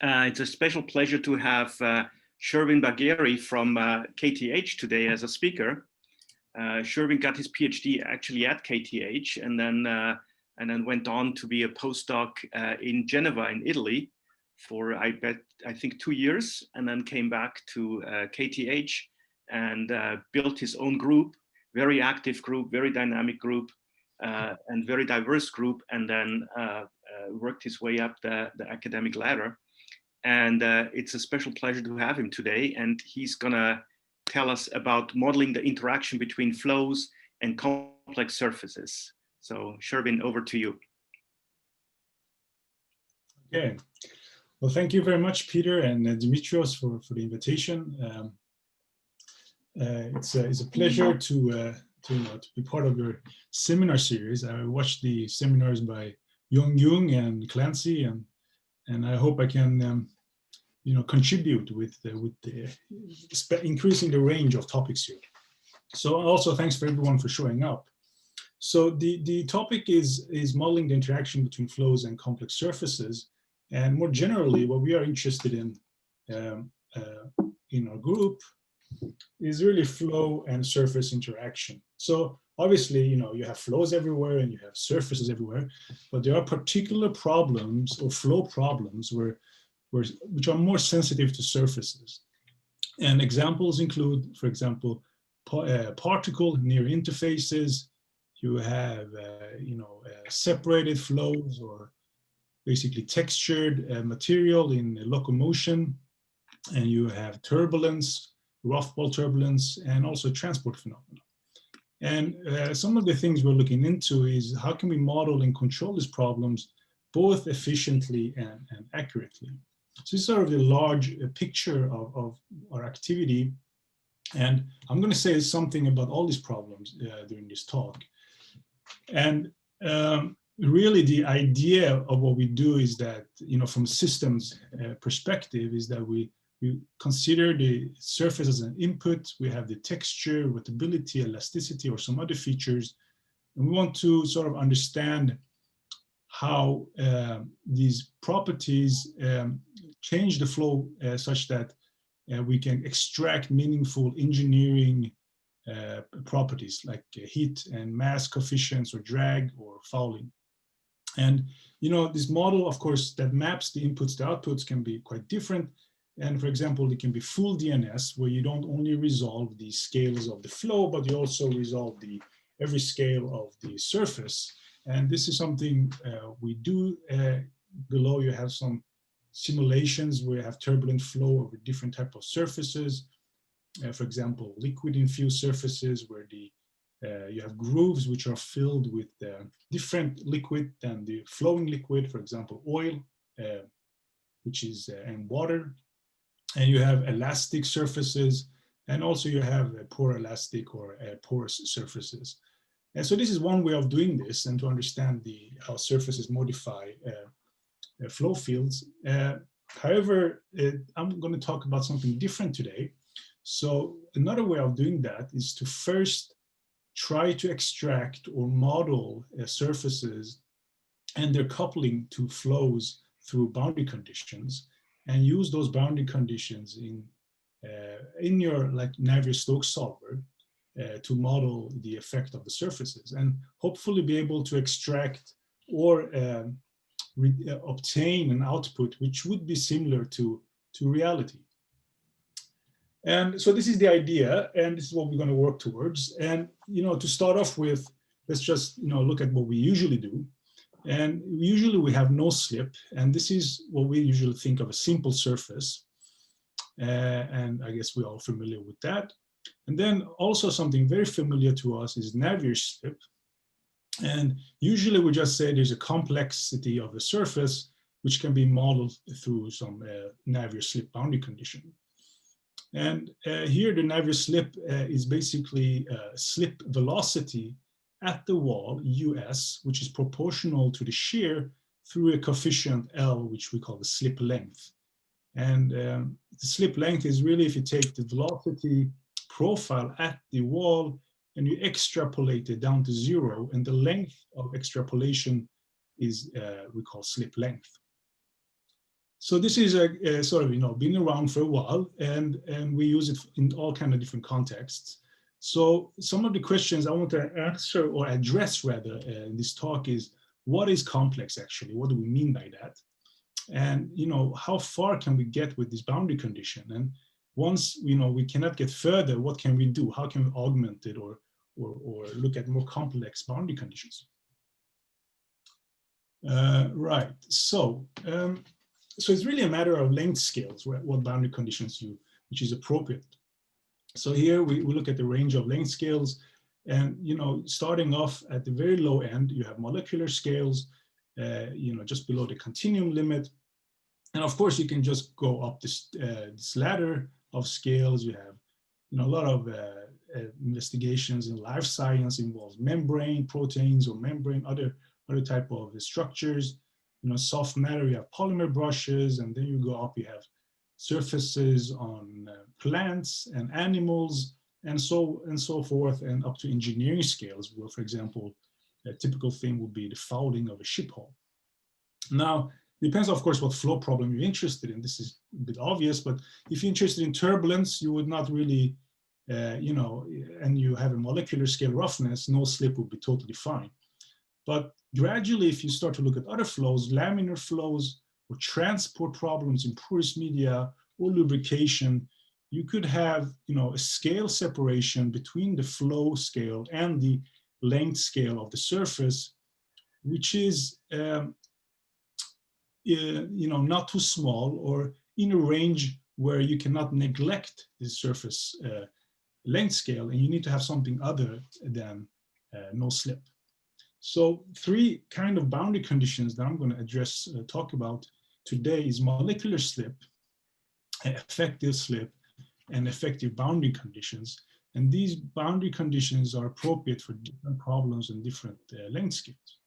It's a special pleasure to have Servin Bagheri from KTH today as a speaker. Servin got his PhD actually at KTH and then went on to be a postdoc in Geneva in Italy for I think 2 years, and then came back to KTH and built his own group, very active group, very dynamic group, and very diverse group, and then worked his way up the academic ladder. And it's a special pleasure to have him today. And he's gonna tell us about modeling the interaction between flows and complex surfaces. So Servin, over to you. Okay. Well, thank you very much, Peter and Dimitrios, for the invitation. It's a pleasure to be part of your seminar series. I watched the seminars by Jung and Clancy, and I hope I can contribute with increasing the range of topics here. So also thanks for everyone for showing up. So the topic is modeling the interaction between flows and complex surfaces, and more generally what we are interested in our group is really flow and surface interaction. So obviously, you have flows everywhere and you have surfaces everywhere, but there are particular problems or flow problems which are more sensitive to surfaces. And examples include, for example, particle near interfaces. You have, separated flows, or basically textured material in locomotion, and you have turbulence, rough ball turbulence, and also transport phenomena. And some of the things we're looking into is how can we model and control these problems both efficiently and accurately. So this is sort of the large picture of our activity. And I'm going to say something about all these problems during this talk. And really the idea of what we do is that, from a systems perspective, is that we consider the surface as an input. We have the texture, rotatability, elasticity, or some other features. And we want to sort of understand how these properties change the flow such that we can extract meaningful engineering properties like heat and mass coefficients or drag or fouling. And this model, of course, that maps the inputs to outputs can be quite different. And for example, it can be full DNS, where you don't only resolve the scales of the flow, but you also resolve every scale of the surface. And this is something we do. Below you have some simulations where you have turbulent flow over different types of surfaces. For example, liquid infused surfaces where you have grooves which are filled with different liquid than the flowing liquid, for example, oil, which is and water. And you have elastic surfaces, and also you have poroelastic or porous surfaces. And so this is one way of doing this, and to understand how surfaces modify flow fields. However, I'm going to talk about something different today. So another way of doing that is to first try to extract or model surfaces and their coupling to flows through boundary conditions, and use those boundary conditions in your Navier-Stokes solver to model the effect of the surfaces, and hopefully be able to extract or obtain an output which would be similar to reality. And so this is the idea, and this is what we're going to work towards. And to start off with, let's just look at what we usually do. And usually we have no slip, and this is what we usually think of a simple surface. And I guess we're all familiar with that. And then also something very familiar to us is Navier-slip. And usually we just say there's a complexity of the surface which can be modeled through some Navier-slip boundary condition. And here the Navier-slip is basically slip velocity at the wall, US, which is proportional to the shear through a coefficient L, which we call the slip length. And the slip length is really if you take the velocity profile at the wall and you extrapolate it down to 0, and the length of extrapolation is we call slip length. So this is a sort of, been around for a while, and we use it in all kind of different contexts. So some of the questions I want to answer or address rather in this talk is, what is complex actually? What do we mean by that? And how far can we get with this boundary condition? And once we cannot get further, what can we do? How can we augment it or look at more complex boundary conditions? Right. So it's really a matter of length scales, what boundary conditions which is appropriate. So here we look at the range of length scales, and starting off at the very low end, you have molecular scales, just below the continuum limit, and of course you can just go up this ladder of scales. You have a lot of investigations in life science involves membrane proteins or membrane other type of structures. Soft matter, you have polymer brushes, and then you go up, you have surfaces on plants and animals, and so forth, and up to engineering scales, where, for example, a typical thing would be the fouling of a ship hull. Now, depends, of course, what flow problem you're interested in. This is a bit obvious, but if you're interested in turbulence, you would not really, and you have a molecular scale roughness, no slip would be totally fine. But gradually, if you start to look at other flows, laminar flows or transport problems in porous media or lubrication, you could have a scale separation between the flow scale and the length scale of the surface, which is not too small or in a range where you cannot neglect the surface length scale, and you need to have something other than no slip. So three kind of boundary conditions that I'm going to talk about today is molecular slip, effective slip, and effective boundary conditions. And these boundary conditions are appropriate for different problems and different length scales.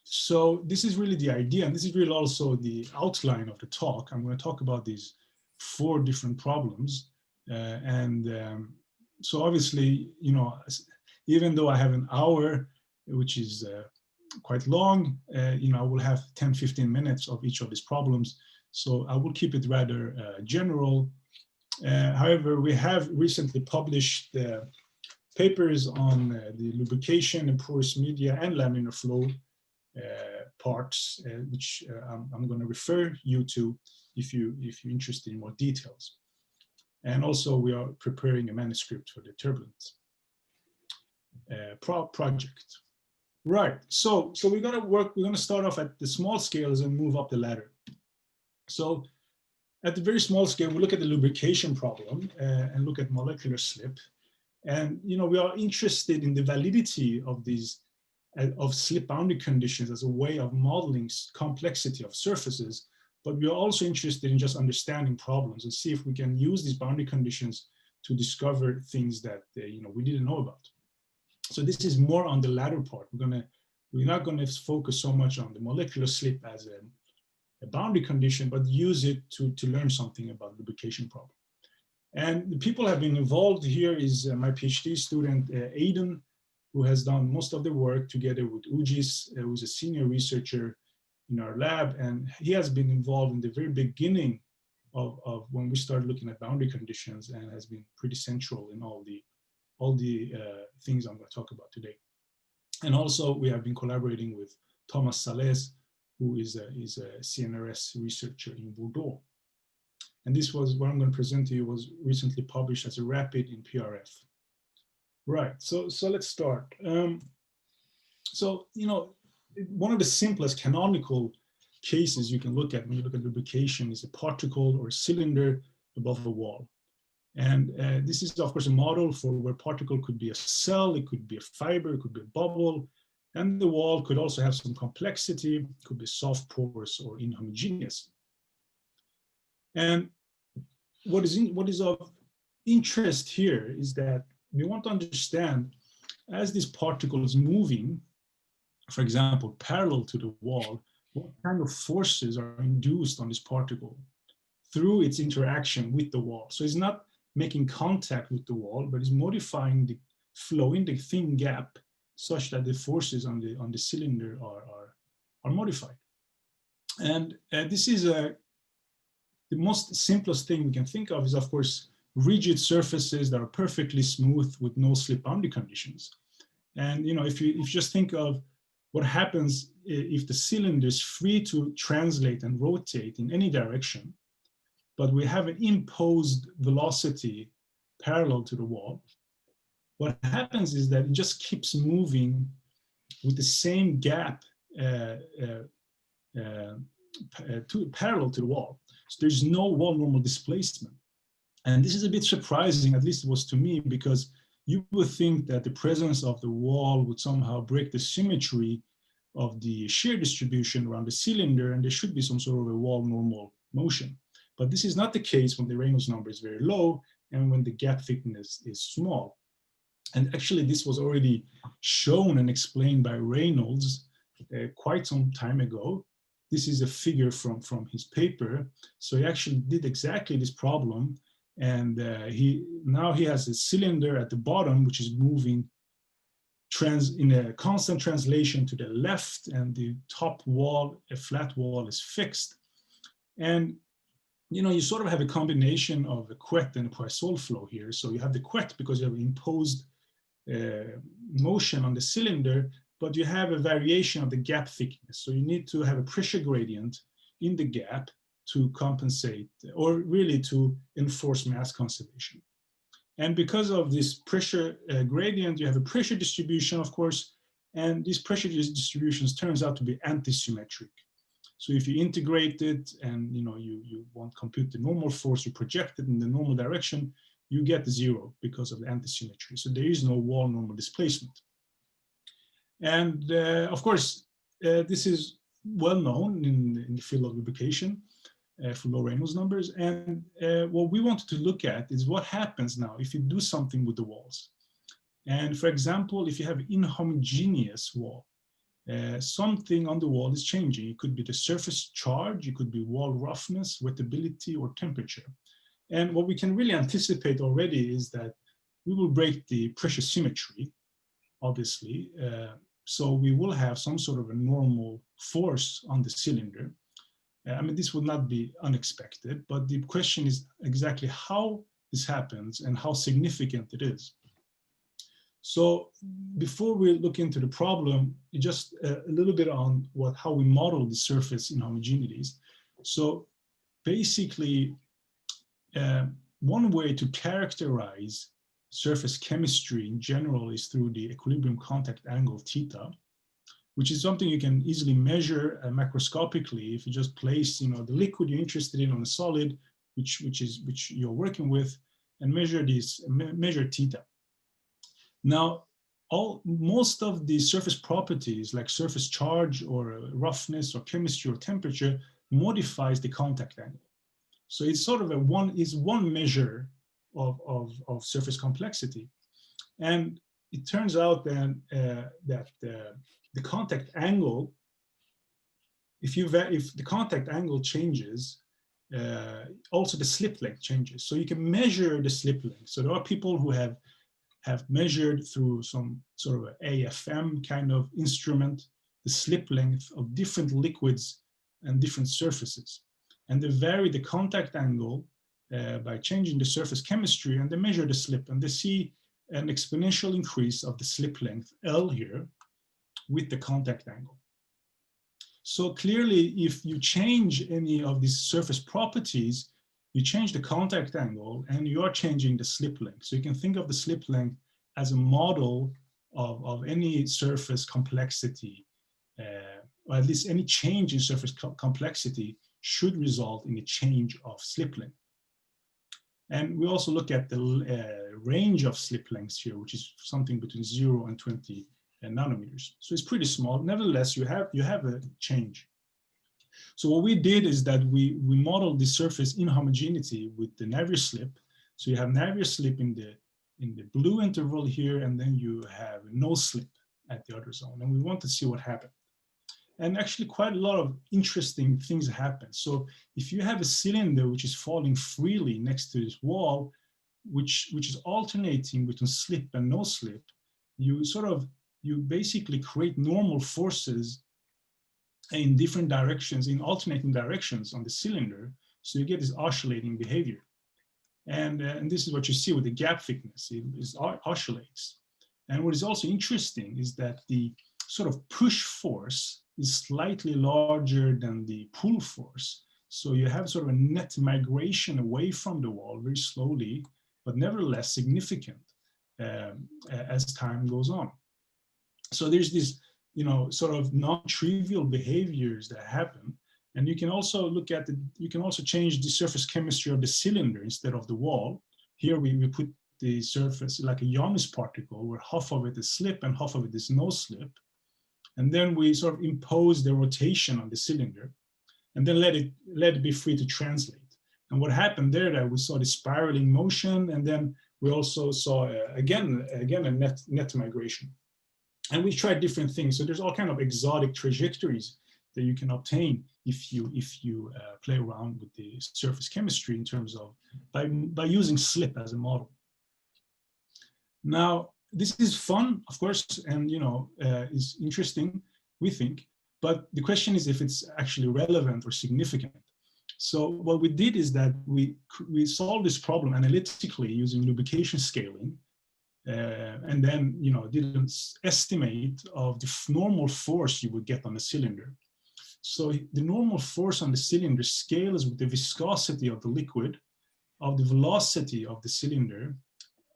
So this is really the idea, and this is really also the outline of the talk. I'm going to talk about these 4 different problems. So obviously, even though I have an hour, which is quite long, I will have 10-15 minutes of each of these problems. So I will keep it rather general. However, we have recently published papers on the lubrication and porous media and laminar flow parts, which I'm going to refer you to if you're interested in more details. And also we are preparing a manuscript for the Turbulent project. Right, so we're going to start off at the small scales and move up the ladder. So at the very small scale, we look at the lubrication problem and look at molecular slip. And we are interested in the validity of these of slip boundary conditions as a way of modeling complexity of surfaces, but we are also interested in just understanding problems and see if we can use these boundary conditions to discover things that we didn't know about. So this is more on the latter part. We're not going to focus so much on the molecular slip as a boundary condition, but use it to learn something about the lubrication problem. And the people have been involved here is my PhD student, Aidan, who has done most of the work together with Ujis, who's a senior researcher in our lab. And he has been involved in the very beginning of when we started looking at boundary conditions, and has been pretty central in all the things I'm going to talk about today. And also we have been collaborating with Thomas Sales, who is a CNRS researcher in Bordeaux. And this was what I'm going to present to you, was recently published as a rapid in PRF. Right, so let's start. So, one of the simplest canonical cases you can look at when you look at lubrication is a particle or a cylinder above a wall. And this is, of course, a model for where particle could be a cell, it could be a fiber, it could be a bubble, and the wall could also have some complexity, could be soft, porous, or inhomogeneous. And what is of interest here is that we want to understand, as this particle is moving, for example, parallel to the wall, what kind of forces are induced on this particle through its interaction with the wall. So it's not making contact with the wall, but it's modifying the flow in the thin gap such that the forces on the cylinder are modified. And this is the most simplest thing we can think of is, of course, rigid surfaces that are perfectly smooth with no slip boundary conditions. And if you just think of what happens if the cylinder is free to translate and rotate in any direction, but we have an imposed velocity parallel to the wall, what happens is that it just keeps moving with the same gap parallel to the wall. So there's no wall normal displacement. And this is a bit surprising, at least it was to me, because you would think that the presence of the wall would somehow break the symmetry of the shear distribution around the cylinder, and there should be some sort of a wall normal motion. But this is not the case when the Reynolds number is very low and when the gap thickness is small. And actually, this was already shown and explained by Reynolds quite some time ago. This is a figure from his paper. So he actually did exactly this problem. And now he has a cylinder at the bottom, which is moving in a constant translation to the left, and the top wall, a flat wall, is fixed. And you sort of have a combination of a Couette and a Poisson flow here. So you have the Couette because you have imposed motion on the cylinder, but you have a variation of the gap thickness. So you need to have a pressure gradient in the gap to compensate, or really to enforce mass conservation. And because of this pressure gradient, you have a pressure distribution, of course, and these pressure distributions turns out to be antisymmetric. So if you integrate it and you want to compute the normal force, you project it in the normal direction, you get 0 because of the antisymmetry. So there is no wall normal displacement. And of course, this is well known in the field of lubrication for low Reynolds numbers. And what we wanted to look at is what happens now if you do something with the walls. And for example, if you have inhomogeneous wall, something on the wall is changing. It could be the surface charge, it could be wall roughness, wettability, or temperature. And what we can really anticipate already is that we will break the pressure symmetry, obviously. So we will have some sort of a normal force on the cylinder. I mean, this would not be unexpected, but the question is exactly how this happens and how significant it is. So before we look into the problem, just a little bit on how we model the surface inhomogeneities. So basically, one way to characterize surface chemistry in general is through the equilibrium contact angle theta, which is something you can easily measure macroscopically if you just place the liquid you're interested in on a solid, which you're working with, and measure theta. Now, most of the surface properties like surface charge or roughness or chemistry or temperature modifies the contact angle. So it's sort of one measure of surface complexity. And it turns out then that the contact angle, if the contact angle changes, also the slip length changes. So you can measure the slip length. So there are people who have measured through some sort of AFM kind of instrument the slip length of different liquids and different surfaces. And they vary the contact angle by changing the surface chemistry, and they measure the slip, and they see an exponential increase of the slip length L here with the contact angle. So clearly, if you change any of these surface properties, you change the contact angle and you are changing the slip length. So you can think of the slip length as a model of any surface complexity, or at least any change in surface complexity should result in a change of slip length. And we also look at the range of slip lengths here, which is something between 0 and 20 nanometers. So it's pretty small. Nevertheless, you have a change. So what we did is that we modeled the surface inhomogeneity with the Navier-slip. So you have Navier-slip in the blue interval here, and then you have no slip at the other zone. And we want to see what happened. And actually quite a lot of interesting things happen. So if you have a cylinder which is falling freely next to this wall, which is alternating between slip and no slip, you basically create normal forces in different directions, in alternating directions on the cylinder. So you get this oscillating behavior. And this is what you see with the gap thickness. It oscillates. And what is also interesting is that the sort of push force is slightly larger than the pull force. So you have sort of a net migration away from the wall very slowly, but nevertheless significant as time goes on. So there's this, sort of non-trivial behaviors that happen. And you can also look at you can also change the surface chemistry of the cylinder instead of the wall. Here we put the surface like a Janus particle where half of it is slip and half of it is no slip. And then we sort of impose the rotation on the cylinder and then let it be free to translate. And what happened there, that we saw the spiraling motion, and then we also saw again a net migration. And we tried different things. So there's all kind of exotic trajectories that you can obtain if you play around with the surface chemistry in terms of by using slip as a model. Now, this is fun, of course, and is interesting, we think. But the question is if it's actually relevant or significant. So what we did is that we solved this problem analytically using lubrication scaling, and then did an estimate of the normal force you would get on a cylinder. So the normal force on the cylinder scales with the viscosity of the liquid, of the velocity of the cylinder,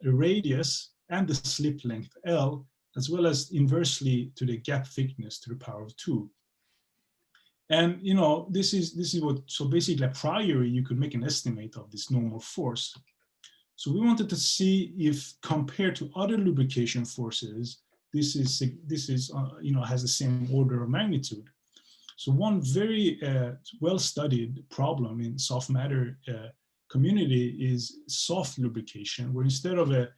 the radius, and the slip length L, as well as inversely to the gap thickness to the power of 2. And this is what, so basically a priori you could make an estimate of this normal force. So we wanted to see if compared to other lubrication forces, this is has the same order of magnitude. So one very well-studied problem in soft matter community is soft lubrication, where instead of a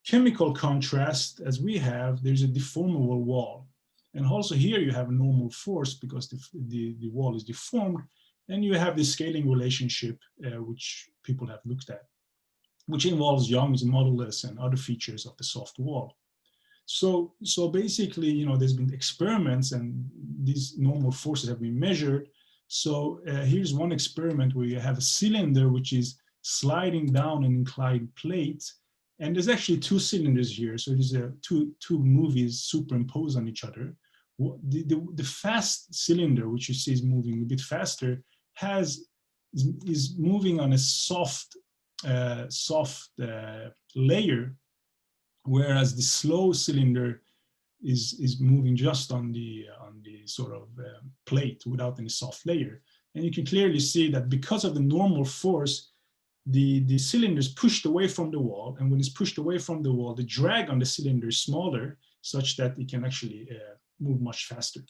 chemical contrast as we have, there's a deformable wall. And also here you have a normal force because the wall is deformed, and you have the scaling relationship, which people have looked at, which involves Young's modulus and other features of the soft wall. So basically, there's been experiments and these normal forces have been measured. So here's one experiment where you have a cylinder which is sliding down an inclined plate. And there's actually two cylinders here. So there's two movies superimposed on each other. The fast cylinder, which you see is moving a bit faster, is moving on a soft layer, whereas the slow cylinder is moving just on the sort of plate without any soft layer. And you can clearly see that because of the normal force, the cylinder is pushed away from the wall, and when it's pushed away from the wall, the drag on the cylinder is smaller, such that it can actually move much faster.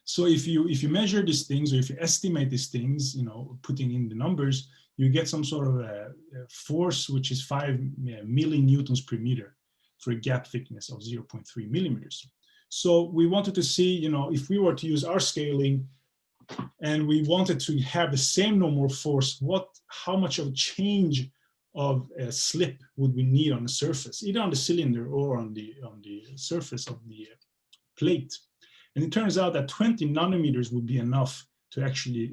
So if you measure these things, or if you estimate these things, putting in the numbers, you get some sort of a force which is 5 millinewtons per meter for a gap thickness of 0.3 millimeters. So we wanted to see, if we were to use our scaling and we wanted to have the same normal force, how much of a change of a slip would we need on the surface, either on the cylinder or on the surface of the plate. And it turns out that 20 nanometers would be enough to actually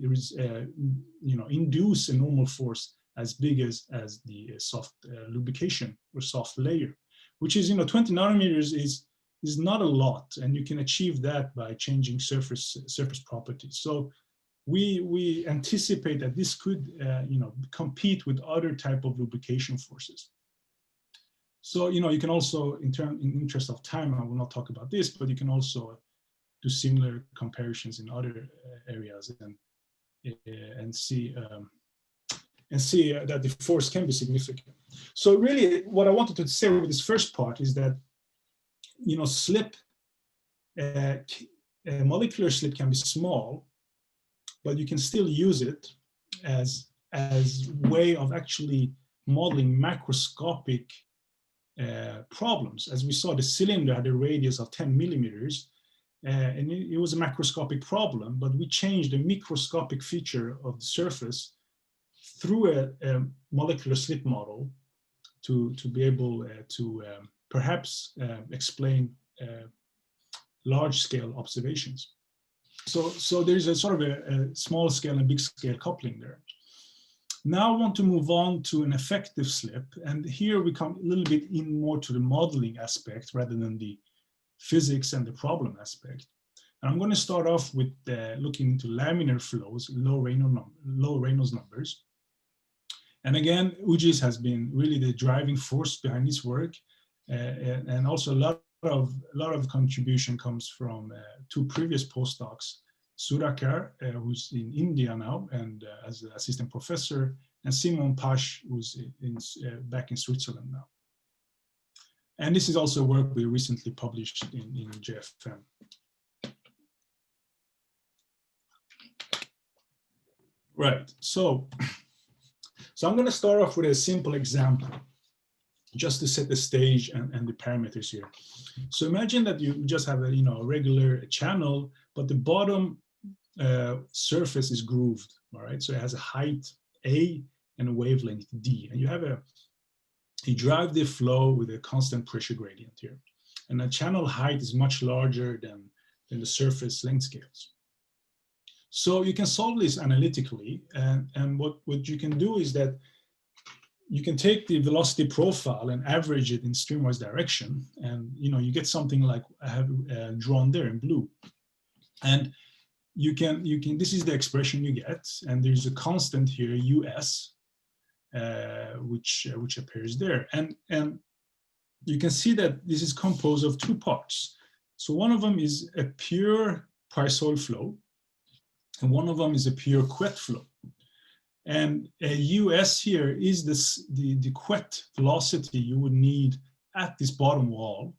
induce a normal force as big as the soft lubrication or soft layer, which is 20 nanometers is not a lot, and you can achieve that by changing surface properties. So we anticipate that this could compete with other type of lubrication forces. So you can also, in interest of time, I will not talk about this, but you can also do similar comparisons in other areas and see that the force can be significant. So really, what I wanted to say with this first part is that slip, molecular slip can be small, but you can still use it as way of actually modeling macroscopic problems. As we saw, the cylinder had a radius of 10 millimeters, and it was a macroscopic problem, but we changed the microscopic feature of the surface through a molecular slip model to be able to perhaps explain large-scale observations. So there's a sort of a small scale and big scale coupling there. Now I want to move on to an effective slip. And here we come a little bit in more to the modeling aspect rather than the physics and the problem aspect. And I'm going to start off with looking into laminar flows, low Reynolds numbers. And again, UGIS has been really the driving force behind this work. And also a lot of contribution comes from two previous postdocs, Sudhakar, who's in India now and as an assistant professor, and Simon Pasch, who's back in Switzerland now. And this is also work we recently published in JFM. Right, so I'm going to start off with a simple example, just to set the stage and the parameters here. So imagine that you just have a regular channel, but the bottom surface is grooved, all right? So it has a height A and a wavelength D, and you drive the flow with a constant pressure gradient here. And the channel height is much larger than the surface length scales. So you can solve this analytically, and what you can do is that you can take the velocity profile and average it in streamwise direction, and you get something like I have drawn there in blue. And you can this is the expression you get, and there's a constant here US, which appears there, and you can see that this is composed of two parts. So one of them is a pure Poiseuille flow, and one of them is a pure Couette flow. And a US here is the Couette velocity you would need at this bottom wall,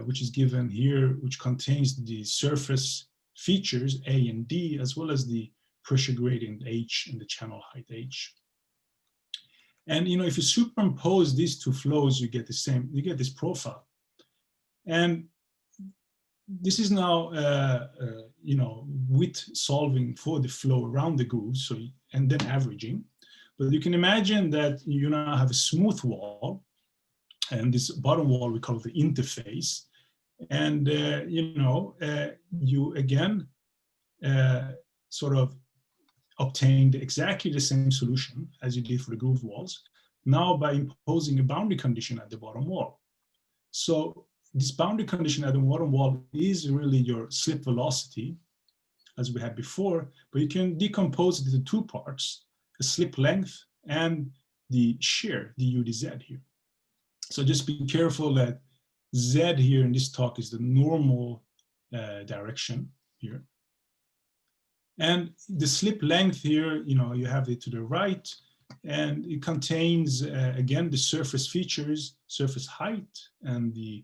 which is given here, which contains the surface features A and D, as well as the pressure gradient H and the channel height H. And if you superimpose these two flows, you get this profile. And this is now with solving for the flow around the groove, and then averaging. But you can imagine that you now have a smooth wall, and this bottom wall we call the interface. And you again sort of obtained exactly the same solution as you did for the groove walls, now by imposing a boundary condition at the bottom wall. So this boundary condition at the bottom wall is really your slip velocity, as we had before, but you can decompose it into two parts, the slip length and the shear, du dz here. So just be careful that Z here in this talk is the normal direction here. And the slip length here, you have it to the right, and it contains, again, the surface features, surface height, and the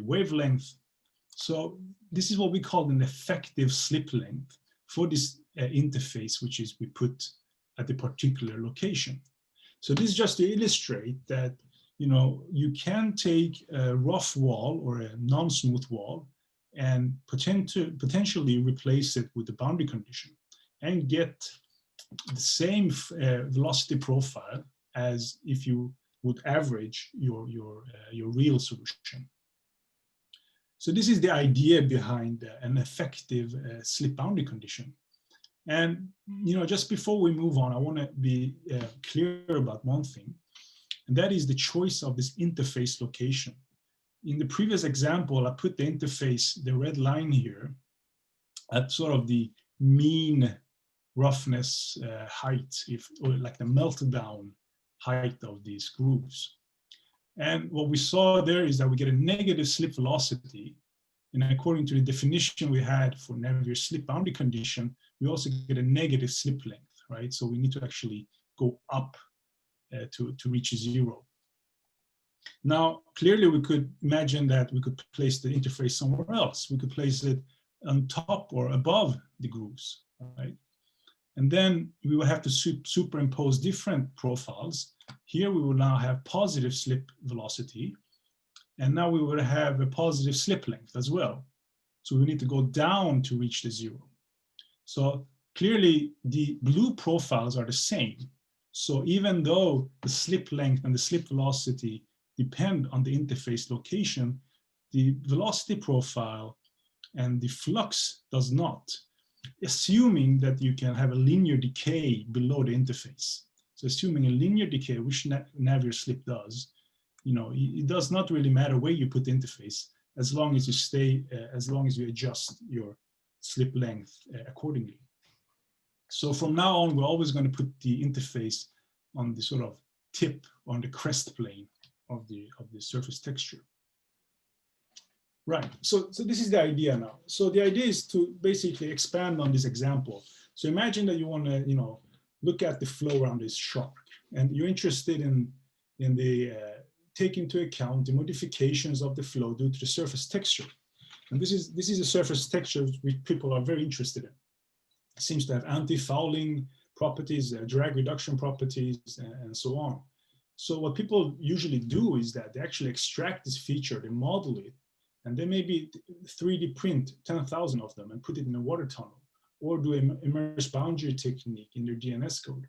wavelength. So this is what we call an effective slip length for this interface, which is we put at the particular location. So this is just to illustrate that you can take a rough wall or a non-smooth wall and potentially replace it with the boundary condition and get the same velocity profile as if you would average your real solution. So this is the idea behind an effective slip boundary condition. And just before we move on, I want to be clear about one thing, and that is the choice of this interface location. In the previous example, I put the interface, the red line here, at sort of the mean roughness height, or like the meltdown height of these grooves. And what we saw there is that we get a negative slip velocity. And according to the definition we had for Navier-slip boundary condition, we also get a negative slip length, right? So we need to actually go up to reach zero. Now, clearly we could imagine that we could place the interface somewhere else. We could place it on top or above the grooves, right? And then we will have to superimpose different profiles. Here we will now have positive slip velocity, and now we will have a positive slip length as well. So we need to go down to reach the zero. So clearly the blue profiles are the same. So even though the slip length and the slip velocity depend on the interface location, the velocity profile and the flux does not, assuming that you can have a linear decay below the interface. So assuming a linear decay, which Navier-slip does, you know, it does not really matter where you put the interface, as long as you stay, as long as you adjust your slip length accordingly. So from now on, we're always going to put the interface on the sort of tip, on the crest plane of the surface texture. Right, so this is the idea now. So the idea is to basically expand on this example. So imagine that you want to, you know, look at the flow around this shark, and you're interested in the take into account the modifications of the flow due to the surface texture. And this is a surface texture which people are very interested in. It seems to have anti-fouling properties, drag reduction properties, and so on. So what people usually do is that they actually extract this feature, they model it, and they maybe 3D print 10,000 of them and put it in a water tunnel, or do an immersed boundary technique in their DNS code.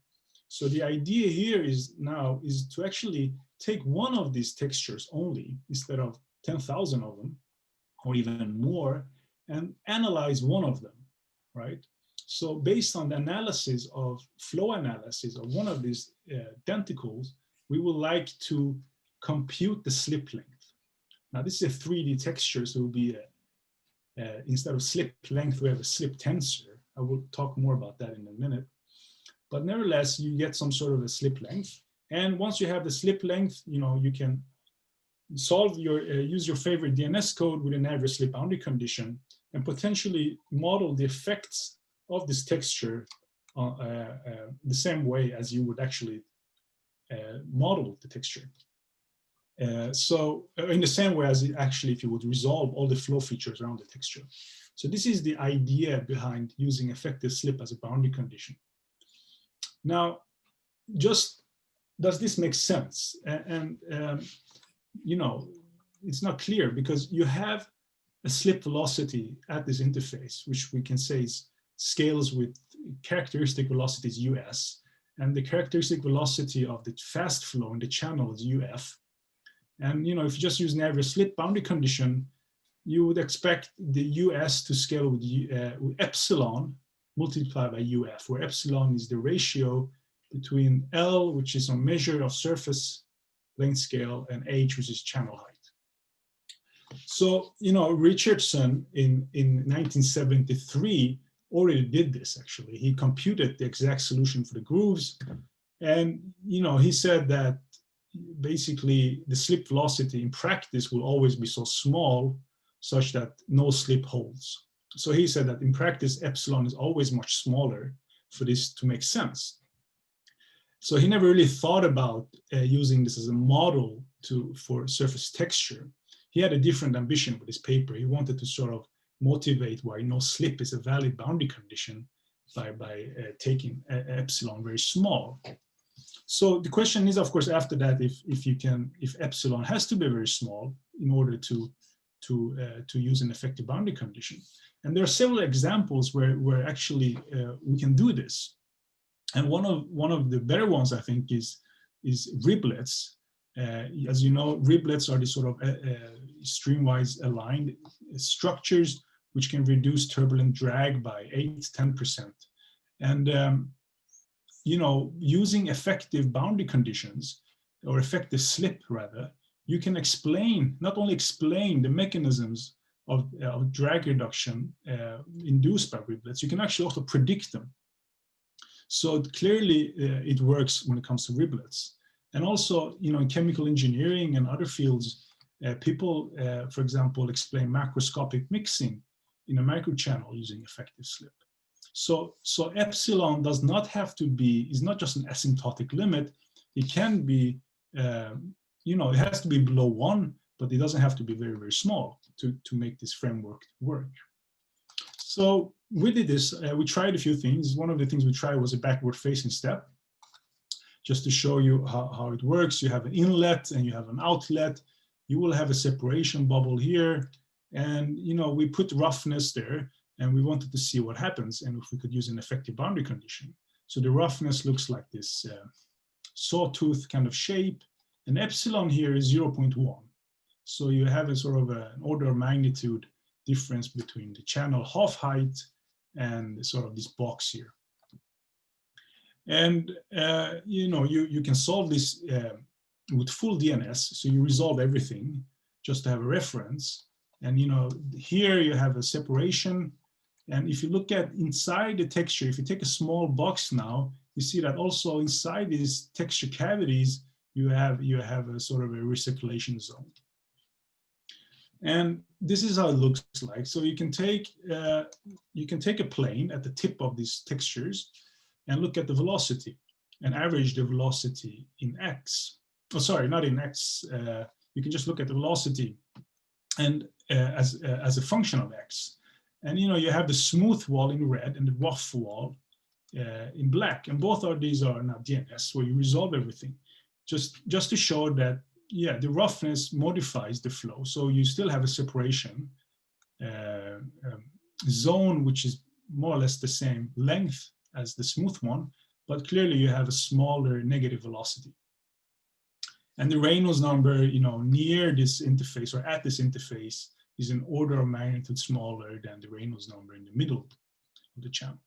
So the idea here is now is to actually take one of these textures only, instead of 10,000 of them, or even more, and analyze one of them, right? So based on the analysis of flow analysis of one of these denticles, we would like to compute the slip length. Now this is a 3D texture, so it will be instead of slip length, we have a slip tensor. I will talk more about that in a minute. But nevertheless, you get some sort of a slip length. And once you have the slip length, you know, you can solve your, use your favorite DNS code with a Navier-slip boundary condition and potentially model the effects of this texture the same way as you would actually model the texture. So in the same way as actually if you would resolve all the flow features around the texture. So this is the idea behind using effective slip as a boundary condition. Now, just does this make sense? And you know, it's not clear because you have a slip velocity at this interface, which we can say is scales with characteristic velocities US, and the characteristic velocity of the fast flow in the channel is UF. And you know, if you just use Navier-slip boundary condition, you would expect the US to scale with epsilon multiplied by UF, where epsilon is the ratio between L, which is a measure of surface length scale, and H, which is channel height. So, you know, Richardson in 1973 already did this actually. He computed the exact solution for the grooves. And, you know, he said that basically the slip velocity in practice will always be so small such that no slip holds. So he said that in practice, epsilon is always much smaller for this to make sense. So he never really thought about using this as a model for surface texture. He had a different ambition with his paper. He wanted to sort of motivate why no slip is a valid boundary condition by taking epsilon very small. So the question is, of course, after that, if epsilon has to be very small in order to use an effective boundary condition. And there are several examples where actually we can do this. And one of the better ones, I think, is riblets. As you know, riblets are the sort of streamwise aligned structures which can reduce turbulent drag by 8–10%. And you know, using effective boundary conditions, or effective slip rather, you can explain, not only explain the mechanisms of drag reduction induced by riblets, you can actually also predict them. So clearly it works when it comes to riblets. And also, you know, in chemical engineering and other fields, people, for example, explain macroscopic mixing in a microchannel using effective slip. So epsilon does not have to be, is not just an asymptotic limit. It can be, you know, it has to be below 1, but it doesn't have to be very, very small to make this framework work. So we did this, we tried a few things. One of the things we tried was a backward facing step, just to show you how it works. You have an inlet and you have an outlet. You will have a separation bubble here. And, you know, we put roughness there and we wanted to see what happens and if we could use an effective boundary condition. So the roughness looks like this sawtooth kind of shape, and epsilon here is 0.1. So you have a sort of an order of magnitude difference between the channel half height and sort of this box here. And you can solve this with full DNS, so you resolve everything just to have a reference. And here you have a separation. And if you look at inside the texture, if you take a small box now, you see that also inside these texture cavities, you have a sort of a recirculation zone. And this is how it looks like. So you can take a plane at the tip of these textures and look at the velocity and average the velocity in x. Oh, sorry, not in x. You can just look at the velocity and as a function of x. And you have the smooth wall in red and the rough wall in black. And both of these are now DNS, where you resolve everything. Just to show that, yeah, the roughness modifies the flow. So you still have a separation zone, which is more or less the same length as the smooth one, but clearly you have a smaller negative velocity. And the Reynolds number, near this interface or at this interface is an order of magnitude smaller than the Reynolds number in the middle of the channel.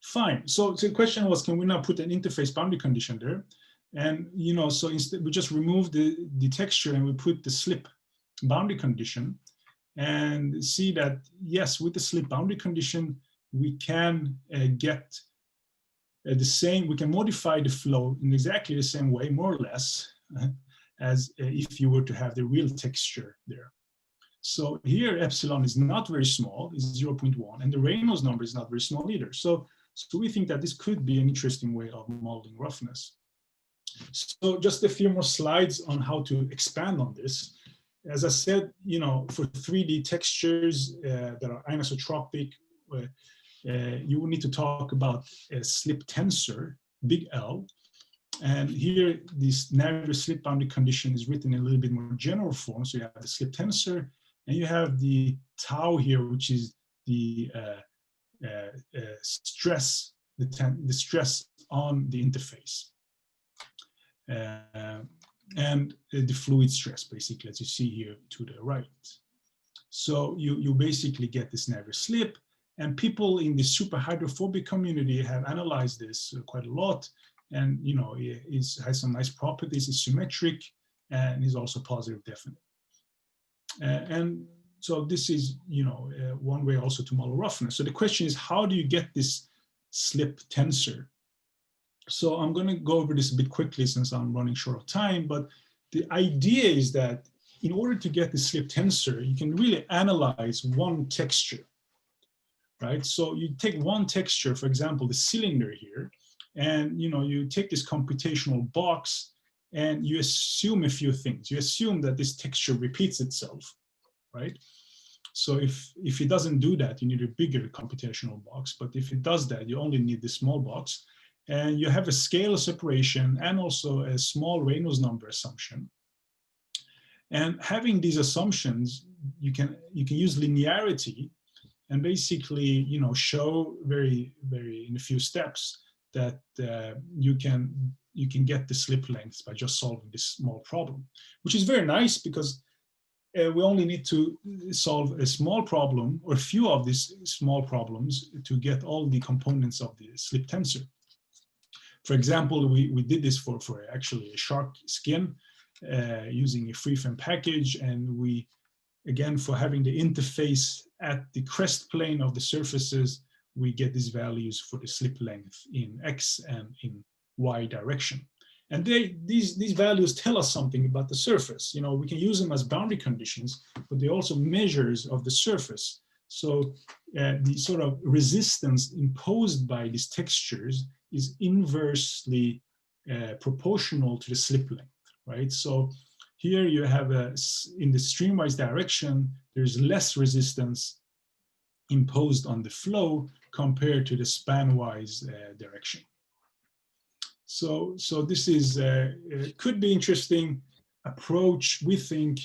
Fine. So the question was, can we now put an interface boundary condition there? And so instead we just remove the texture and we put the slip boundary condition, and see that yes, with the slip boundary condition we can get the same. We can modify the flow in exactly the same way, more or less, as if you were to have the real texture there. So here epsilon is not very small, it's 0.1, and the Reynolds number is not very small either. So we think that this could be an interesting way of modeling roughness. So just a few more slides on how to expand on this. As I said, for 3D textures that are anisotropic, you will need to talk about a slip tensor, big L. And here, this Navier-slip boundary condition is written in a little bit more general form. So you have the slip tensor, and you have the tau here, which is the stress, the stress on the interface. And the fluid stress, basically, as you see here to the right. So you basically get this Navier-slip, and people in the super hydrophobic community have analyzed this quite a lot, and it has some nice properties. It's symmetric and is also positive definite. And so this is one way also to model roughness. So the question is, how do you get this slip tensor? So I'm going to go over this a bit quickly since I'm running short of time, but the idea is that in order to get the slip tensor, you can really analyze one texture, right? So you take one texture, for example, the cylinder here, and you take this computational box and you assume a few things. You assume that this texture repeats itself, right? So if it doesn't do that, you need a bigger computational box, but if it does that, you only need the small box. And you have a scale separation and also a small Reynolds number assumption. And having these assumptions, you can use linearity and basically show very in a few steps that you can get the slip length by just solving this small problem, which is very nice because we only need to solve a small problem or a few of these small problems to get all the components of the slip tensor. For example, we did this for actually a shark skin using a free-frame package, and we, again, for having the interface at the crest plane of the surfaces, we get these values for the slip length in X and in Y direction. And these values tell us something about the surface. We can use them as boundary conditions, but they're also measures of the surface. So the sort of resistance imposed by these textures is inversely proportional to the slip length, right? So here you have in the streamwise direction, there's less resistance imposed on the flow compared to the spanwise direction. So this is could be interesting approach, we think,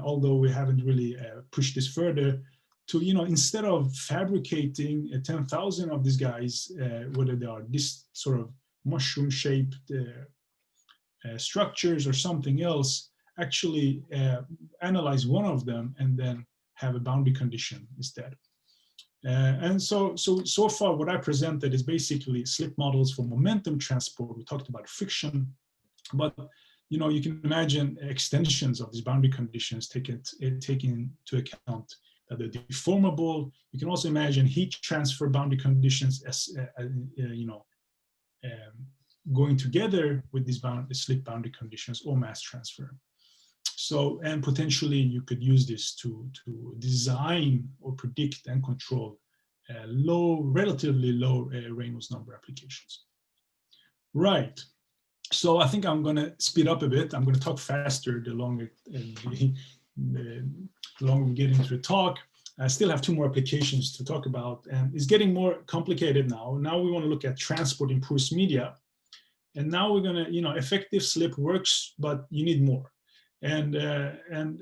although we haven't really pushed this further, to instead of fabricating 10,000 of these guys, whether they are this sort of mushroom-shaped structures or something else, actually analyze one of them and then have a boundary condition instead. And so far what I presented is basically slip models for momentum transport. We talked about friction, but you know, you can imagine extensions of these boundary conditions taking into account that they're deformable. You can also imagine heat transfer boundary conditions as you know, going together with these slip boundary conditions or mass transfer. So, and potentially you could use this to design or predict and control relatively low Reynolds number applications. Right. So I think I'm going to speed up a bit. I'm going to talk faster the longer we get into the talk. I still have 2 more applications to talk about, and it's getting more complicated now. Now we want to look at transport in porous media. And now we're going to, you know, effective slip works, but you need more. And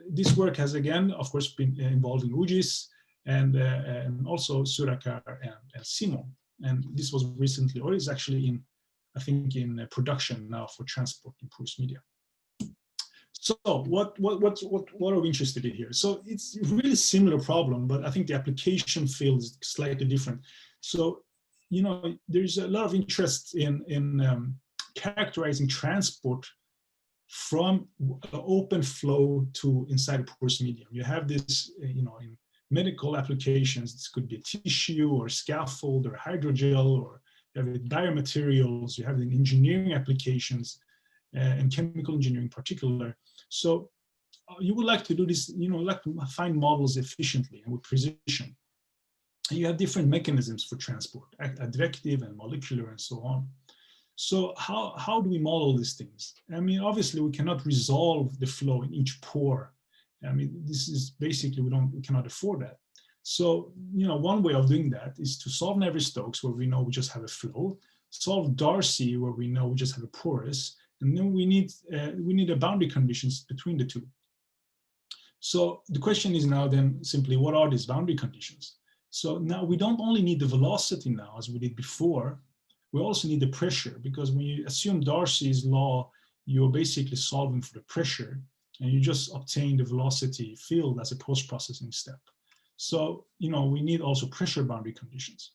this work has, again, of course, been involving UGIS and also Surakar and Simon. And this was recently, or is actually in, I think, in production now for transport in porous media. So what are we interested in here? So it's a really similar problem, but I think the application field is slightly different. So, you know, there's a lot of interest in characterizing transport from open flow to inside a porous medium. You have this, you know, in medical applications, this could be a tissue or a scaffold or a hydrogel, or you have it biomaterials, you have it in engineering applications and chemical engineering in particular. So you would like to do this, you know, like to find models efficiently and with precision. And you have different mechanisms for transport, advective and molecular and so on. So how do we model these things? I mean, obviously we cannot resolve the flow in each pore. I mean, this is basically, we cannot afford that. So, you know, one way of doing that is to solve Navier-Stokes, where we know we just have a flow, solve Darcy, where we know we just have a porous, and then we need a boundary conditions between the two. So the question is now then simply, what are these boundary conditions? So now we don't only need the velocity now, as we did before, we also need the pressure, because when you assume Darcy's law, you're basically solving for the pressure, and you just obtain the velocity field as a post-processing step. So, you know, we need also pressure boundary conditions.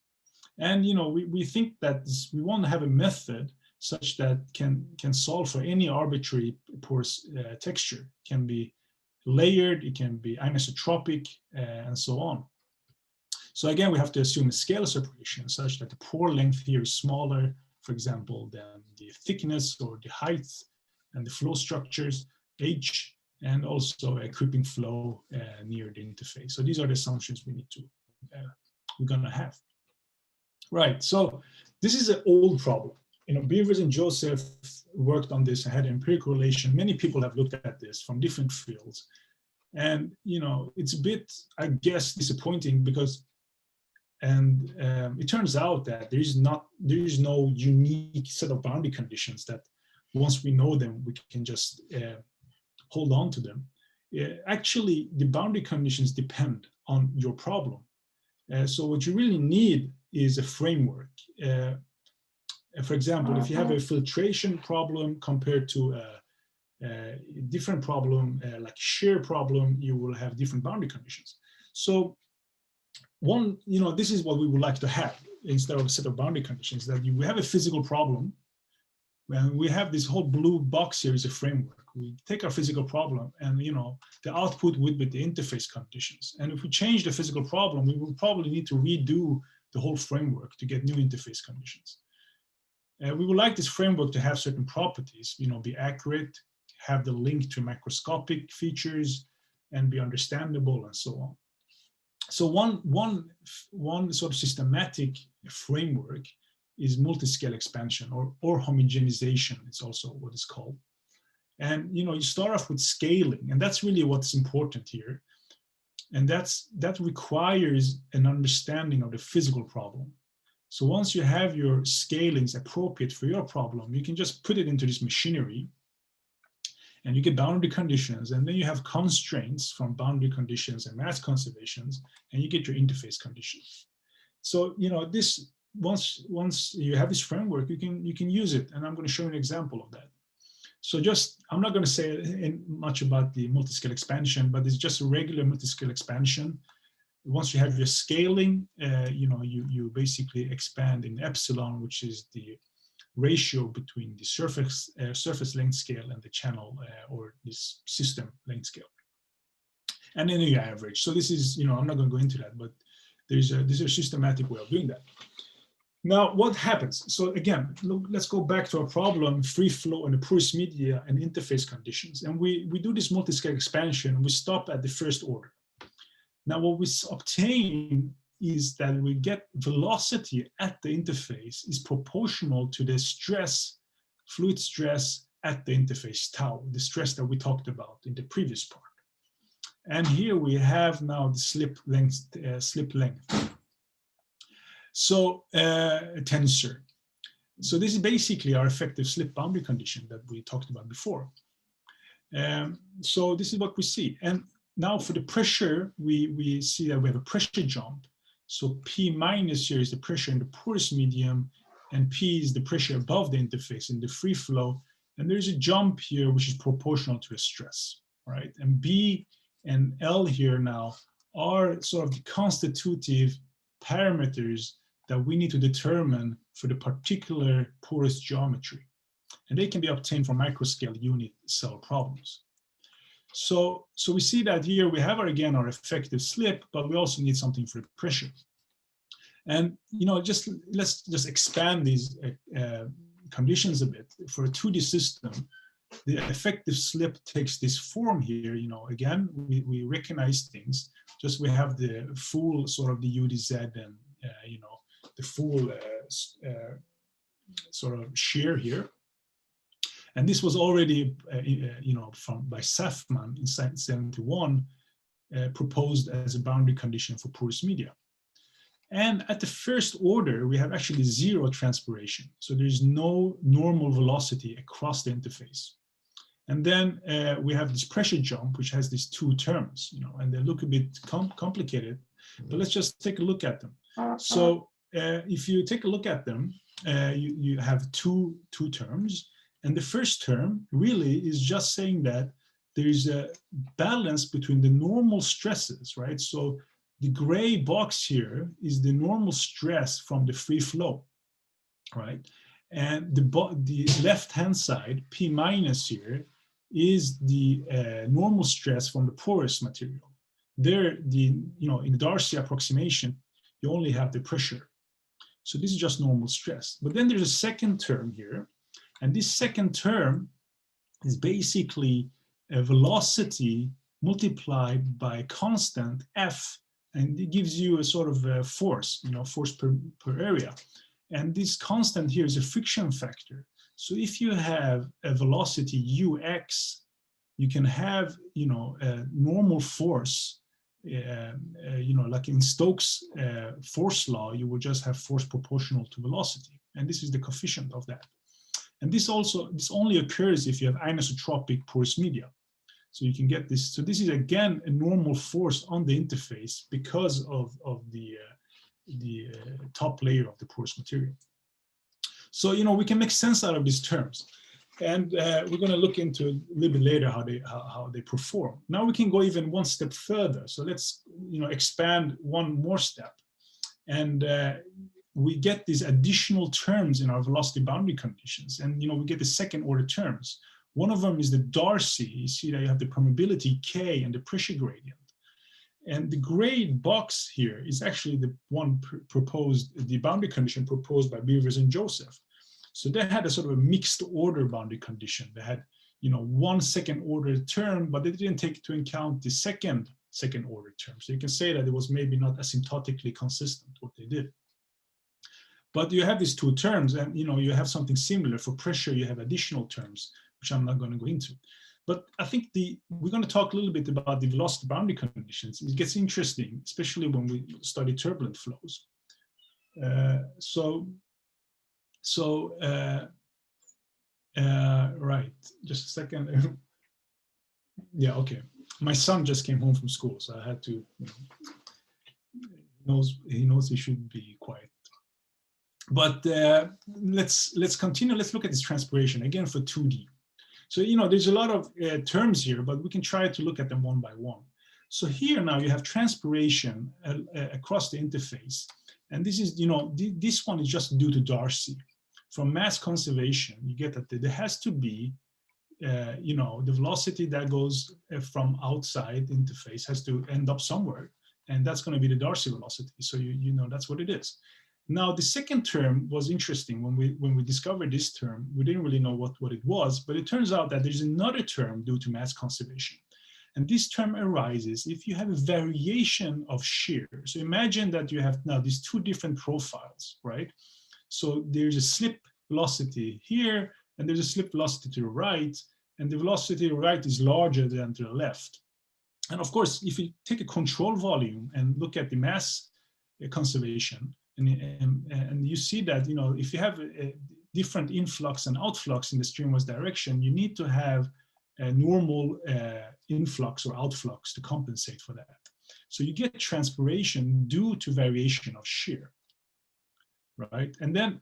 And, you know, we think that we want to have a method such that can solve for any arbitrary porous texture. It can be layered, it can be anisotropic, and so on. So again, we have to assume a scale separation such that the pore length here is smaller, for example, than the thickness or the height, and the flow structures, H, and also a creeping flow near the interface. So these are the assumptions we're gonna have. Right, so this is an old problem. You know, Beavers and Joseph worked on this and had an empirical relation. Many people have looked at this from different fields. And, you know, it's a bit, I guess, disappointing because it turns out that there is no unique set of boundary conditions that once we know them, we can just hold on to them. Actually, the boundary conditions depend on your problem. So what you really need is a framework. For example, if you have a filtration problem compared to a different problem, like shear problem, you will have different boundary conditions. So one, you know, this is what we would like to have instead of a set of boundary conditions, that we have a physical problem. When we have this whole blue box here is a framework. We take our physical problem and, you know, the output would be the interface conditions. And if we change the physical problem, we will probably need to redo the whole framework to get new interface conditions. We would like this framework to have certain properties, you know, be accurate, have the link to macroscopic features, and be understandable, and so on. So one sort of systematic framework is MultiScale expansion or homogenization. It's also what it's called. And, you know, you start off with scaling, and that's really what's important here. And that requires an understanding of the physical problem. So once you have your scalings appropriate for your problem, you can just put it into this machinery and you get boundary conditions, and then you have constraints from boundary conditions and mass conservations, and you get your interface conditions. So, you know, this once you have this framework, you can use it, and I'm going to show you an example of that. So just, I'm not going to say much about the multiscale expansion, but it's just a regular multiscale expansion. Once you have your scaling, you basically expand in epsilon, which is the ratio between the surface length scale and the channel or this system length scale. And then you average. So this is, I'm not going to go into that, but there's a systematic way of doing that. Now, what happens? So again, look, let's go back to our problem, free flow and the porous media and interface conditions. And we do this multiscale expansion, and we stop at the first order. Now, what we obtain is that we get velocity at the interface is proportional to the stress, fluid stress at the interface tau, the stress that we talked about in the previous part. And here we have now the slip length. So tensor. So this is basically our effective slip boundary condition that we talked about before. So this is what we see. And now for the pressure, we see that we have a pressure jump. So P minus here is the pressure in the porous medium, and P is the pressure above the interface in the free flow. And there's a jump here which is proportional to a stress, right? And B and L here now are sort of the constitutive parameters that we need to determine for the particular porous geometry. And they can be obtained from microscale unit cell problems. So we see that here we have again our effective slip, but we also need something for the pressure. And let's just expand these conditions a bit. For a 2D system, the effective slip takes this form here. Again, we recognize things. Just we have the full sort of the UDZ and the full sort of shear here. And this was already, by Safman in 1971, proposed as a boundary condition for porous media. And at the first order, we have actually zero transpiration. So there's no normal velocity across the interface. And then we have this pressure jump, which has these two terms, and they look a bit complicated, but let's just take a look at them. So if you take a look at them, you have two terms. And the first term really is just saying that there is a balance between the normal stresses, right? So the gray box here is the normal stress from the free flow, right? And the left-hand side, P minus here, is the normal stress from the porous material. There, in the Darcy approximation, you only have the pressure. So this is just normal stress. But then there's a second term here. And this second term is basically a velocity multiplied by a constant F, and it gives you a sort of a force, force per area. And this constant here is a friction factor. So if you have a velocity Ux, you can have, a normal force, like in Stokes' force law, you would just have force proportional to velocity. And this is the coefficient of that. And this only occurs if you have anisotropic porous media. So you can get this. So this is again a normal force on the interface because of the top layer of the porous material. So we can make sense out of these terms, and we're going to look into a little bit later how they perform. Now we can go even one step further. So let's expand one more step, and we get these additional terms in our velocity boundary conditions, and we get the second order terms. One of them is the Darcy. You see that you have the permeability K and the pressure gradient. And the gray box here is actually the one the boundary condition proposed by Beavers and Joseph. So they had a sort of a mixed order boundary condition. They had, one second order term, but they didn't take into account the second order term. So you can say that it was maybe not asymptotically consistent what they did. But you have these two terms, and you have something similar for pressure. You have additional terms, which I'm not going to go into. But I think we're going to talk a little bit about the velocity boundary conditions. It gets interesting, especially when we study turbulent flows. Right, just a second. Yeah, okay. My son just came home from school, so I had to, he knows he should be quiet. But let's continue. Let's look at this transpiration again for 2D. So, there's a lot of terms here, but we can try to look at them one by one. So here now you have transpiration across the interface. And this is, this one is just due to Darcy. From mass conservation, you get that there has to be, the velocity that goes from outside the interface has to end up somewhere. And that's going to be the Darcy velocity. So, that's what it is. Now, the second term was interesting. When we discovered this term, we didn't really know what it was, but it turns out that there's another term due to mass conservation. And this term arises if you have a variation of shear. So imagine that you have now these two different profiles, right? So there's a slip velocity here, and there's a slip velocity to the right, and the velocity to the right is larger than to the left. And of course, if you take a control volume and look at the mass conservation, and you see that, if you have a different influx and outflux in the streamwise direction, you need to have a normal influx or outflux to compensate for that. So you get transpiration due to variation of shear, right? And then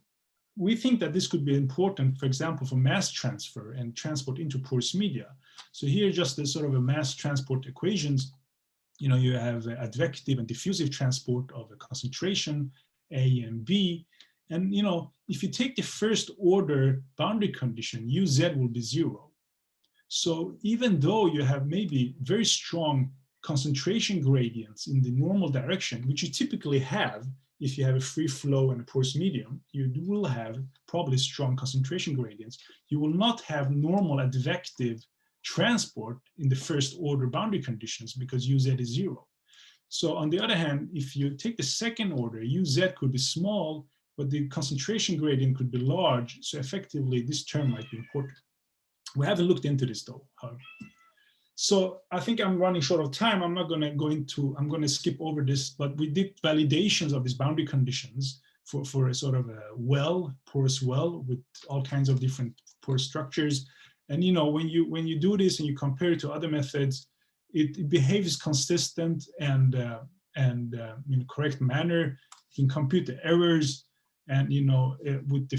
we think that this could be important, for example, for mass transfer and transport into porous media. So here, just as sort of a mass transport equations, you have advective and diffusive transport of a concentration, A and B. And, if you take the first order boundary condition, UZ will be 0. So even though you have maybe very strong concentration gradients in the normal direction, which you typically have if you have a free flow and a porous medium, you will have probably strong concentration gradients. You will not have normal advective transport in the first order boundary conditions because UZ is 0. So on the other hand, if you take the second order, UZ could be small, but the concentration gradient could be large. So effectively, this term might be important. We haven't looked into this though, however. So I think I'm running short of time. I'm not going to go into, I'm going to skip over this, but we did validations of these boundary conditions for a sort of a well, porous well with all kinds of different porous structures. And when you do this and you compare it to other methods, it behaves consistent and in a correct manner. You can compute the errors, and with the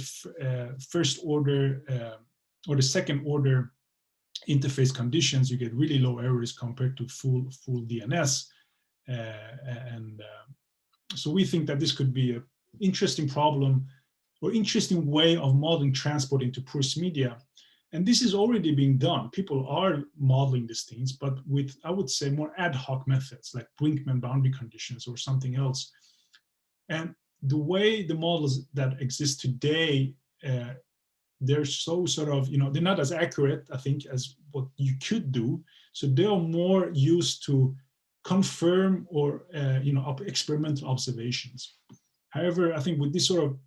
first order or the second order interface conditions, you get really low errors compared to full DNS. So we think that this could be an interesting problem or interesting way of modeling transport into porous media. And this is already being done. People are modeling these things, but with, I would say, more ad hoc methods like Brinkman boundary conditions or something else. And the way the models that exist today, they're so sort of, they're not as accurate, I think, as what you could do. So they are more used to confirm or, experimental observations. However, I think with this sort of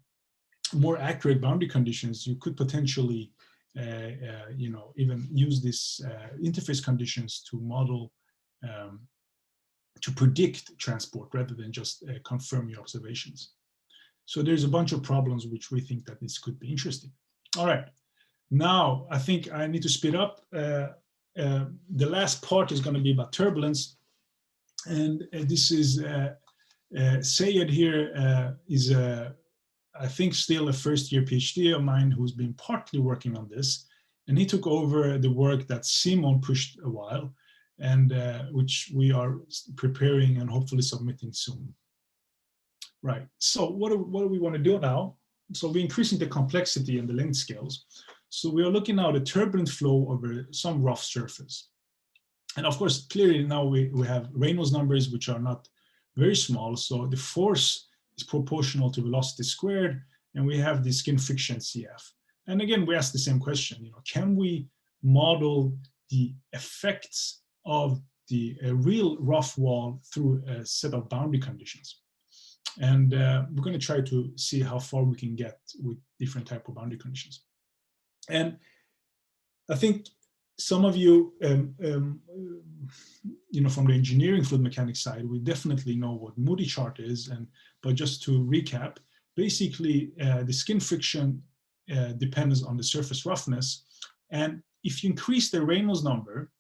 more accurate boundary conditions, you could potentially, even use this interface conditions to model, to predict transport rather than just confirm your observations. So there's a bunch of problems which we think that this could be interesting. All right, now I think I need to speed up. The last part is going to be about turbulence. And this is, Sayed here is, I think, still a first-year PhD of mine who's been partly working on this. And he took over the work that Simon pushed a while, and which we are preparing and hopefully submitting soon. Right, so what do we want to do now? So we're increasing the complexity and the length scales. So we are looking now at a turbulent flow over some rough surface. And of course, clearly now we have Reynolds numbers, which are not very small. So the force is proportional to velocity squared, and we have the skin friction CF. And again, we ask the same question, can we model the effects of the real rough wall through a set of boundary conditions? And we're going to try to see how far we can get with different type of boundary conditions. And I think some of you, from the engineering fluid mechanics side, we definitely know what Moody chart is. But just to recap, basically the skin friction depends on the surface roughness. And if you increase the Reynolds number,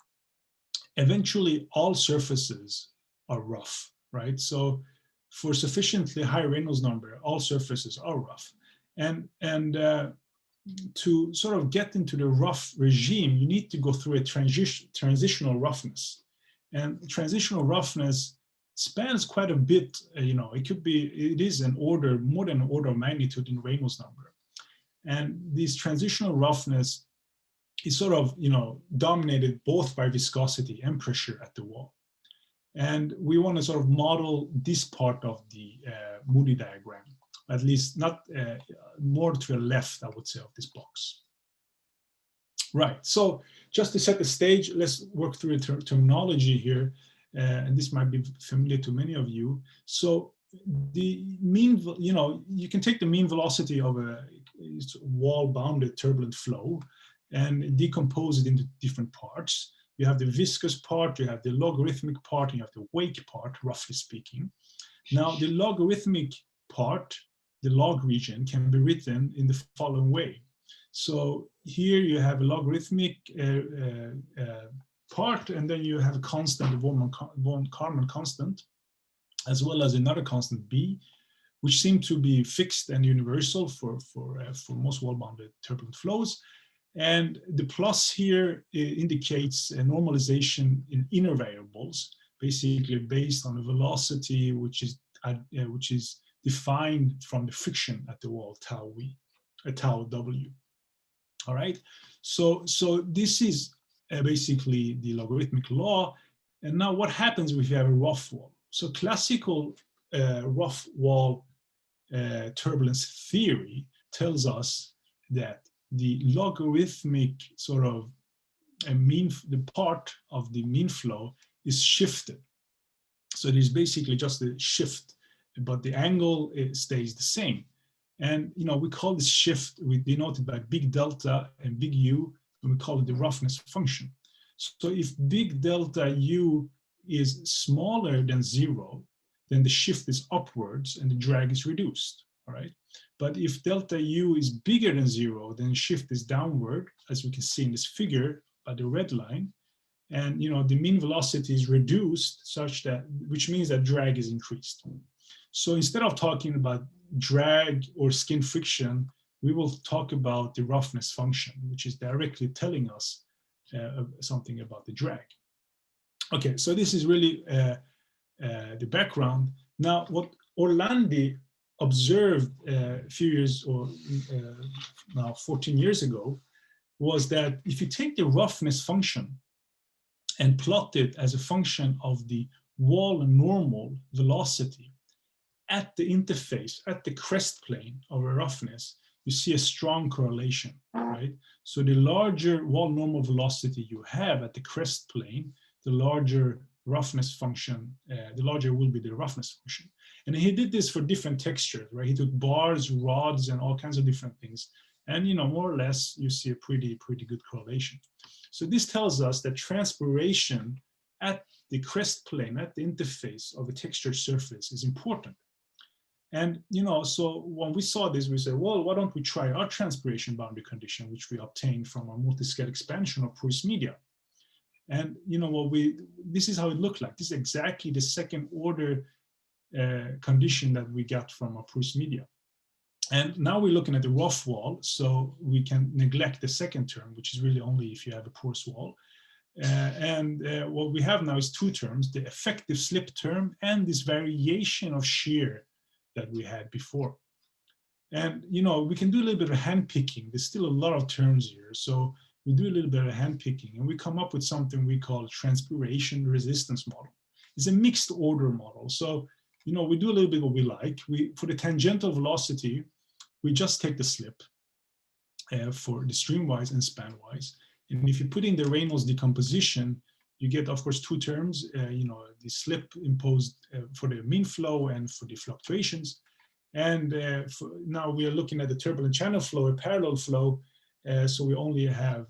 eventually all surfaces are rough, right? So for sufficiently high Reynolds number, all surfaces are rough. And to sort of get into the rough regime, you need to go through a transitional roughness. And transitional roughness spans quite a bit, it is an order, more than an order of magnitude in Reynolds number. And this transitional roughness is sort of, dominated both by viscosity and pressure at the wall. And we want to sort of model this part of the Moody diagram, at least not more to the left, I would say, of this box. Right, so just to set the stage, let's work through the terminology here. And this might be familiar to many of you. So the mean, you can take the mean velocity of a wall-bounded turbulent flow and decompose it into different parts. You have the viscous part, you have the logarithmic part, and you have the wake part, roughly speaking. Now, the logarithmic part, the log region, can be written in the following way. So here you have a logarithmic part, and then you have a constant, a von Karman constant, as well as another constant b, which seem to be fixed and universal for most wall-bounded turbulent flows. And the plus here indicates a normalization in inner variables, basically based on the velocity, which is defined from the friction at the wall, tau w. All right. So this is basically the logarithmic law. And now what happens if you have a rough wall? So classical rough wall turbulence theory tells us that the logarithmic sort of the part of the mean flow is shifted. So it is basically just a shift, but the angle stays the same. And we call this shift, we denote it by big delta and big U, and we call it the roughness function. So if big delta U is smaller than 0, then the shift is upwards and the drag is reduced. All right. But if delta U is bigger than 0, then shift is downward, as we can see in this figure by the red line. And the mean velocity is reduced such that, which means that drag is increased. So instead of talking about drag or skin friction, we will talk about the roughness function, which is directly telling us something about the drag. Okay, so this is really the background. Now, what Orlandi observed a few years, or now 14 years ago, was that if you take the roughness function and plot it as a function of the wall normal velocity at the interface, at the crest plane of a roughness, you see a strong correlation, right? So the larger wall normal velocity you have at the crest plane, the larger roughness function, the larger will be the roughness function. And he did this for different textures, right? He took bars, rods, and all kinds of different things. And more or less, you see a pretty good correlation. So this tells us that transpiration at the crest plane, at the interface of a textured surface, is important. And so when we saw this, we said, well, why don't we try our transpiration boundary condition, which we obtained from our MultiScale expansion of porous media. And this is how it looked like. This is exactly the second order condition that we got from our porous media. And now we're looking at the rough wall, so we can neglect the second term, which is really only if you have a porous wall. What we have now is two terms, the effective slip term and this variation of shear that we had before. And we can do a little bit of hand picking. There's still a lot of terms here, so we do a little bit of hand picking, and we come up with something we call transpiration resistance model. It's a mixed order model. So we do a little bit what we like. For the tangential velocity, we just take the slip for the streamwise and spanwise. And if you put in the Reynolds decomposition, you get, of course, two terms, the slip imposed for the mean flow and for the fluctuations. And now we are looking at the turbulent channel flow, a parallel flow. So we only have,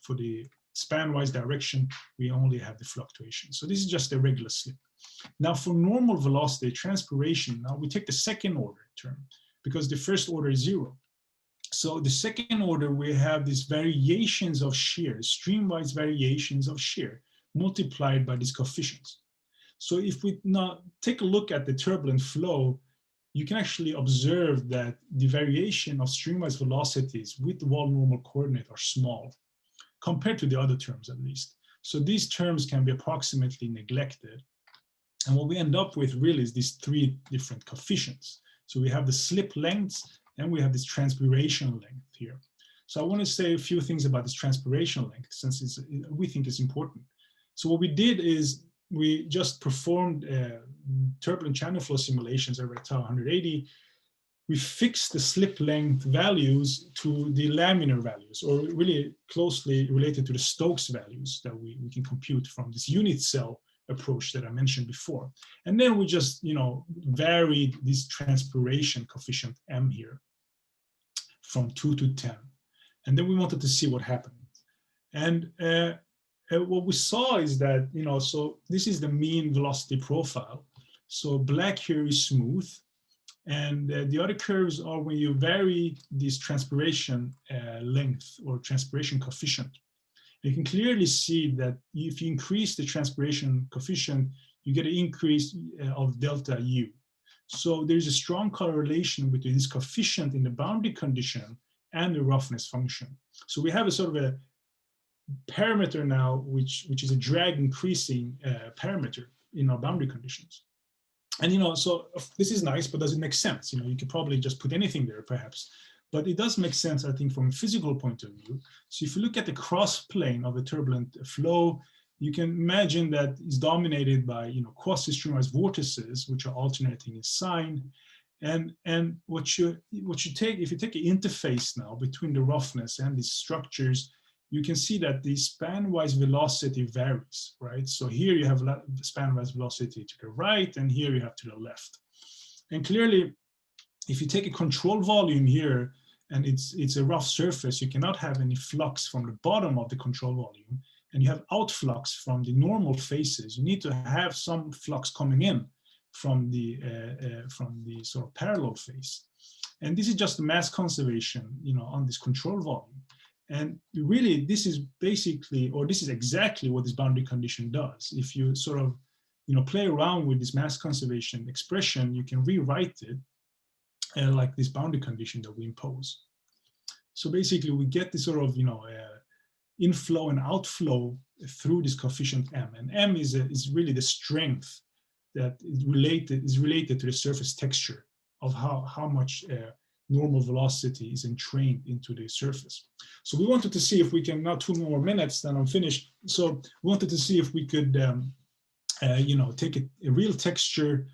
for the spanwise direction, we only have the fluctuation. So this is just a regular slip. Now for normal velocity transpiration, now we take the second order term because the first order is 0. So the second order, we have these variations of shear, streamwise variations of shear multiplied by these coefficients. So if we now take a look at the turbulent flow, you can actually observe that the variation of streamwise velocities with the wall normal coordinate are small, compared to the other terms at least. So these terms can be approximately neglected. And what we end up with really is these three different coefficients. So we have the slip lengths, and we have this transpiration length here. So I want to say a few things about this transpiration length, since we think it's important. So what we did is we just performed turbulent channel flow simulations over tau 180. We fixed the slip length values to the laminar values, or really closely related to the Stokes values that we can compute from this unit cell approach that I mentioned before. And then we just, varied this transpiration coefficient M here from 2 to 10. And then we wanted to see what happened. And what we saw is that, so this is the mean velocity profile. So black here is smooth. And the other curves are when you vary this transpiration length or transpiration coefficient. You can clearly see that if you increase the transpiration coefficient, you get an increase of delta U. So there's a strong correlation between this coefficient in the boundary condition and the roughness function. So we have a sort of a parameter now, which is a drag increasing parameter in our boundary conditions. And so this is nice, but does it make sense? You could probably just put anything there perhaps, but it does make sense, I think, from a physical point of view. So if you look at the cross plane of a turbulent flow, you can imagine that it's dominated by quasi-streamwise vortices, which are alternating in sign. And what you take, if you take an interface now between the roughness and these structures, you can see that the span-wise velocity varies, right? So here you have span-wise velocity to the right, and here you have to the left. And clearly, if you take a control volume here, and it's a rough surface, you cannot have any flux from the bottom of the control volume, and you have outflux from the normal faces. You need to have some flux coming in from the sort of parallel face. And this is just the mass conservation, on this control volume. And really, this is basically, or this is exactly what this boundary condition does. If you sort of, play around with this mass conservation expression, you can rewrite it like this boundary condition that we impose. So basically, we get this sort of, inflow and outflow through this coefficient M. And M is really the strength that is related to the surface texture of how much normal velocity is entrained into the surface. So we wanted to see if we can, now 2 more minutes, then I'm finished. So we wanted to see if we could, take a real texture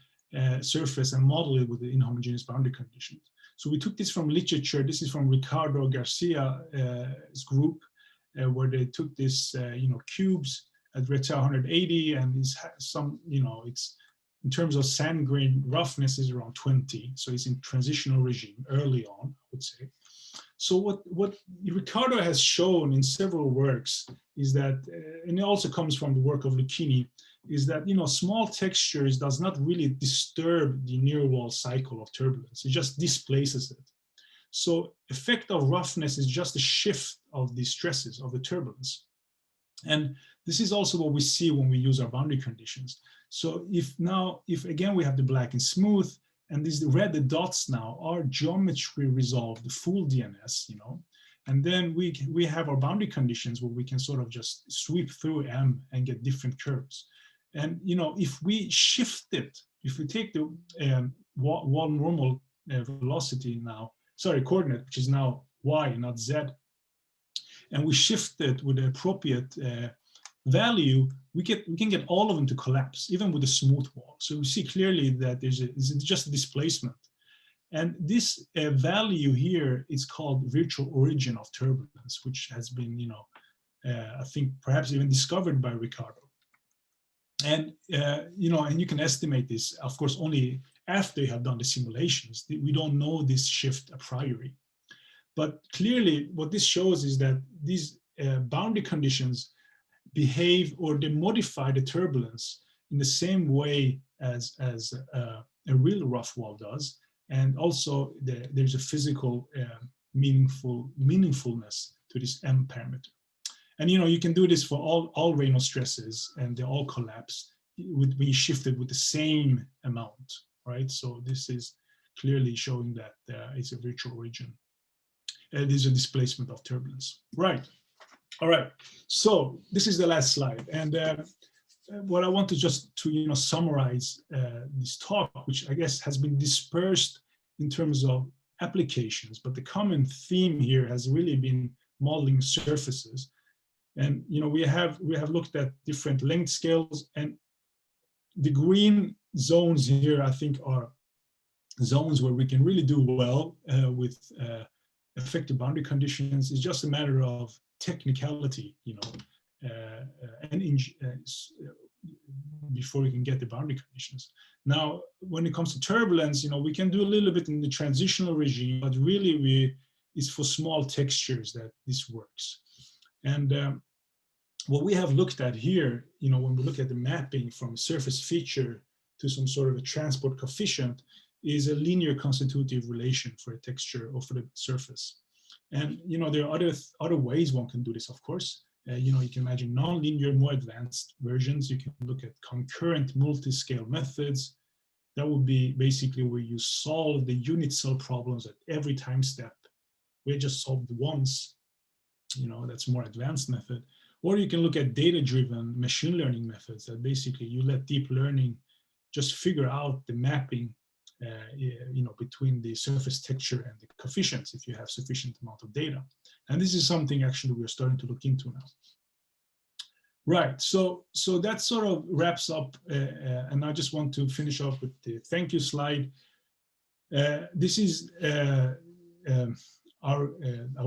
surface and model it with the inhomogeneous boundary conditions. So we took this from literature. This is from Ricardo Garcia's group, where they took this, cubes at red 180, and these some, it's in terms of sand grain roughness is around 20. So it's in transitional regime early on, I would say. So what Ricardo has shown in several works is that, and it also comes from the work of Lucchini, is that, small textures does not really disturb the near wall cycle of turbulence. It just displaces it. So effect of roughness is just a shift of the stresses of the turbulence. And this is also what we see when we use our boundary conditions. So if again we have the black and smooth, and these red dots now are geometry resolved, the full DNS, and then we have our boundary conditions where we can sort of just sweep through M and get different curves. And if we shift it, if we take the wall normal velocity now, coordinate, which is now Y, not Z, and we shift it with the appropriate value, we can get all of them to collapse, even with a smooth wall. So we see clearly that there's just a displacement. And this value here is called virtual origin of turbulence, which has been, I think perhaps even discovered by Ricardo. And, and you can estimate this, of course, only after you have done the simulations. We don't know this shift a priori. But clearly what this shows is that these boundary conditions behave, or they modify the turbulence in the same way as a real rough wall does. And also there's a physical meaningfulness to this M parameter. And you can do this for all Reynolds stresses, and they all collapse when you shift it with the same amount, right? So this is clearly showing that it's a virtual region. There's a displacement of turbulence. Right. All right. So this is the last slide, and what I want to just to summarize this talk, which I guess has been dispersed in terms of applications, but the common theme here has really been modeling surfaces. And we have looked at different length scales, and the green zones here I think are zones where we can really do well with effective boundary conditions. It's just a matter of technicality, before we can get the boundary conditions. Now, when it comes to turbulence, we can do a little bit in the transitional regime, but really it's for small textures that this works. And what we have looked at here, when we look at the mapping from surface feature to some sort of a transport coefficient, is a linear constitutive relation for a texture or for the surface. And there are other ways one can do this, of course. You can imagine non-linear, more advanced versions. You can look at concurrent multi-scale methods. That would be basically where you solve the unit cell problems at every time step. We just solved once, that's a more advanced method. Or you can look at data-driven machine learning methods that basically you let deep learning just figure out the mapping between the surface texture and the coefficients if you have sufficient amount of data. And this is something actually we're starting to look into now. Right, so that sort of wraps up, and I just want to finish off with the thank you slide. This is I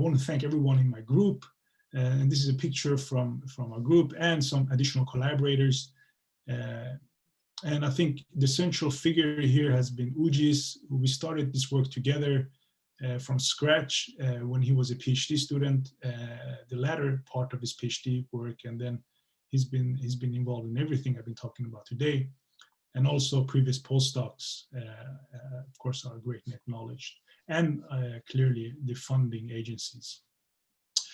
want to thank everyone in my group, and this is a picture from our group and some additional collaborators. And I think the central figure here has been Ujis. We started this work together from scratch when he was a PhD student, the latter part of his PhD work, and then he's been involved in everything I've been talking about today, and also previous postdocs, of course, are greatly acknowledged, and clearly the funding agencies.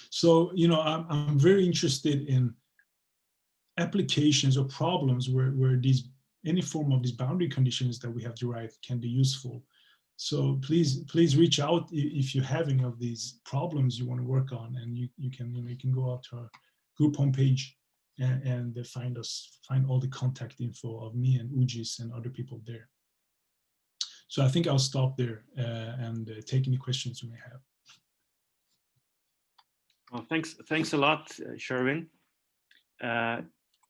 So, I'm very interested in applications or problems where any form of these boundary conditions that we have derived can be useful. So please reach out if you have any of these problems you want to work on, and you can go out to our group homepage and find all the contact info of me and Ujis and other people there. So I think I'll stop there and take any questions you may have. Well, thanks a lot, Servin.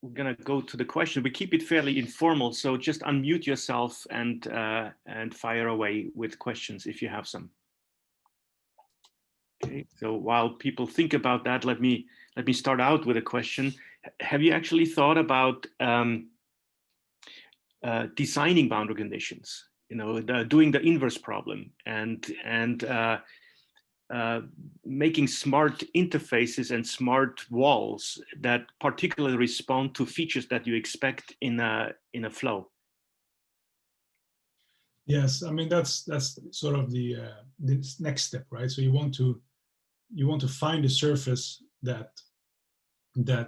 We're gonna go to the question. We keep it fairly informal, so just unmute yourself and fire away with questions if you have some. Okay, so while people think about that, let me start out with a question. Have you actually thought about designing boundary conditions? Doing the inverse problem and making smart interfaces and smart walls that particularly respond to features that you expect in a flow. Yes, I mean that's sort of the next step, right? So you want to find a surface that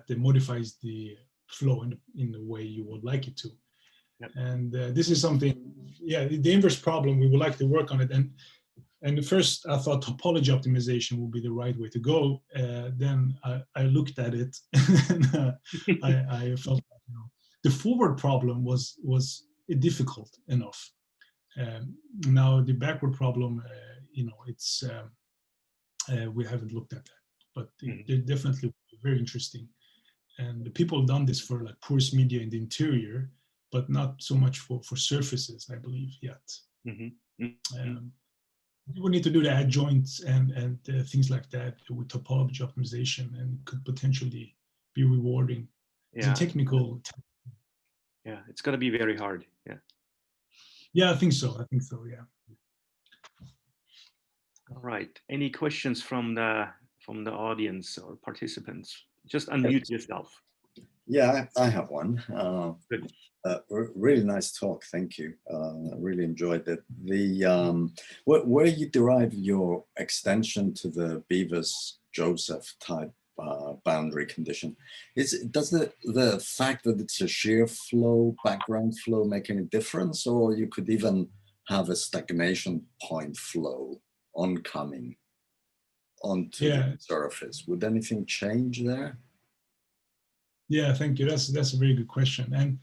modifies the flow in the way you would like it to. Yep. And this is something, the inverse problem, we would like to work on it. And at first I thought topology optimization would be the right way to go. Then I looked at it and I felt the forward problem was difficult enough. Now the backward problem, it's we haven't looked at that, but they're definitely very interesting. And the people have done this for like porous media in the interior, but not so much for surfaces, I believe, yet. We need to do the adjoints and things like that with topology optimization, and could potentially be rewarding. It's a technical. Yeah, it's going to be very hard. Yeah. Yeah, I think so. Yeah. All right. Any questions from the audience or participants? Just unmute yourself. Yeah, I have one. Good. Really nice talk. Thank you. Really enjoyed it. Where you derive your extension to the Beavers-Joseph type boundary condition, does the fact that it's a shear flow, background flow, make any difference, or you could even have a stagnation point flow oncoming onto the surface. Would anything change there? Yeah, thank you. That's a very good question. And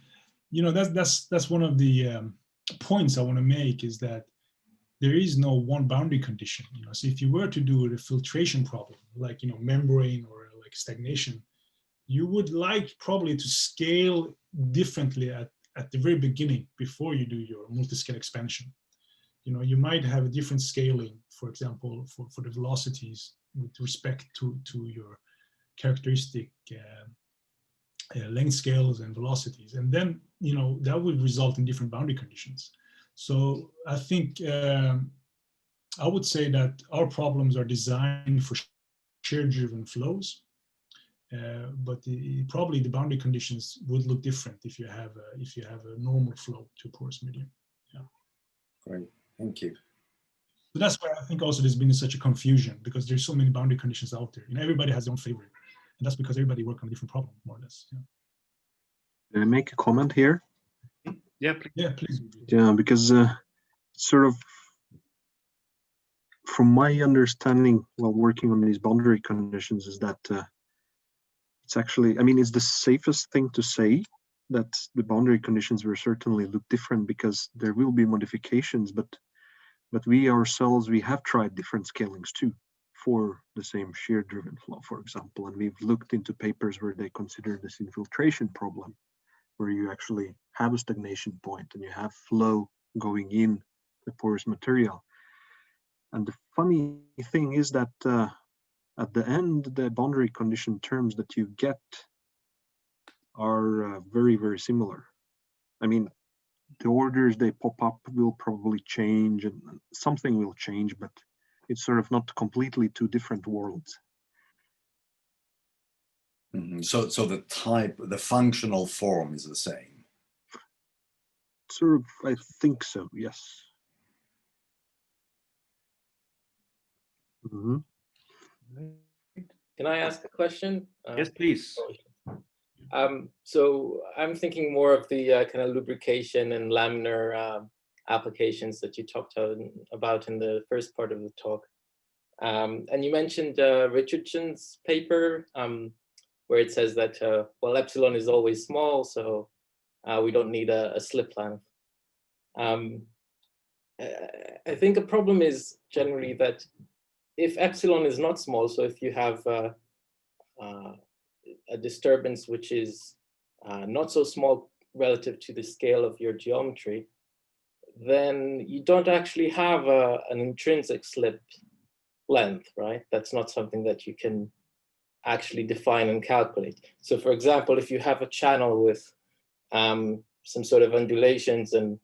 that's one of the points I want to make, is that there is no one boundary condition. So if you were to do a filtration problem, like membrane or like stagnation, you would like probably to scale differently at the very beginning before you do your multiscale expansion. You might have a different scaling, for example, for the velocities with respect to your characteristic length scales and velocities, and then that would result in different boundary conditions. So I think I would say that our problems are designed for shear-driven flows, but probably the boundary conditions would look different if you have a normal flow to a porous medium. Yeah. Great, thank you. So that's why I think also there's been such a confusion, because there's so many boundary conditions out there. Everybody has their own favorite, and that's because everybody works on a different problem, more or less. Yeah. Can I make a comment here? Yeah, please. Yeah, please. Yeah, because sort of from my understanding while working on these boundary conditions is that it's actually, I mean, it's the safest thing to say that the boundary conditions will certainly look different, because there will be modifications, but we ourselves, we have tried different scalings too for the same shear-driven flow, for example, and we've looked into papers where they consider this infiltration problem, where you actually have a stagnation point and you have flow going in the porous material. And the funny thing is that at the end, the boundary condition terms that you get are very, very similar. I mean, the orders they pop up will probably change and something will change, but it's sort of not completely two different worlds. Mm-hmm. So the type, the functional form is the same. Sort of, I think so, yes. Mm-hmm. Can I ask a question? Yes, please. So I'm thinking more of the kind of lubrication and laminar applications that you talked about in the first part of the talk. And you mentioned Richardson's paper, where it says that, well, epsilon is always small, so we don't need a slip length. I think a problem is generally that if epsilon is not small, so if you have a disturbance which is not so small relative to the scale of your geometry, then you don't actually have an intrinsic slip length, right? That's not something that you can actually define and calculate. So for example, if you have a channel with some sort of undulations and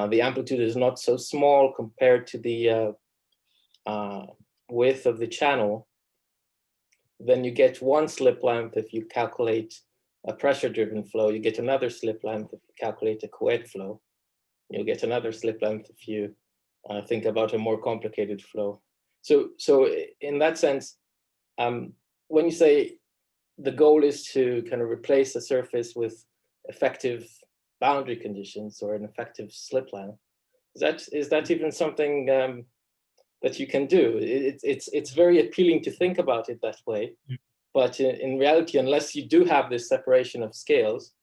the amplitude is not so small compared to the width of the channel, then you get one slip length if you calculate a pressure-driven flow. You get another slip length if you calculate a co-ed flow. You'll get another slip length if you think about a more complicated flow. So in that sense, when you say the goal is to kind of replace a surface with effective boundary conditions or an effective slip length, is that even something that you can do? It's very appealing to think about it that way, but in reality, unless you do have this separation of scales,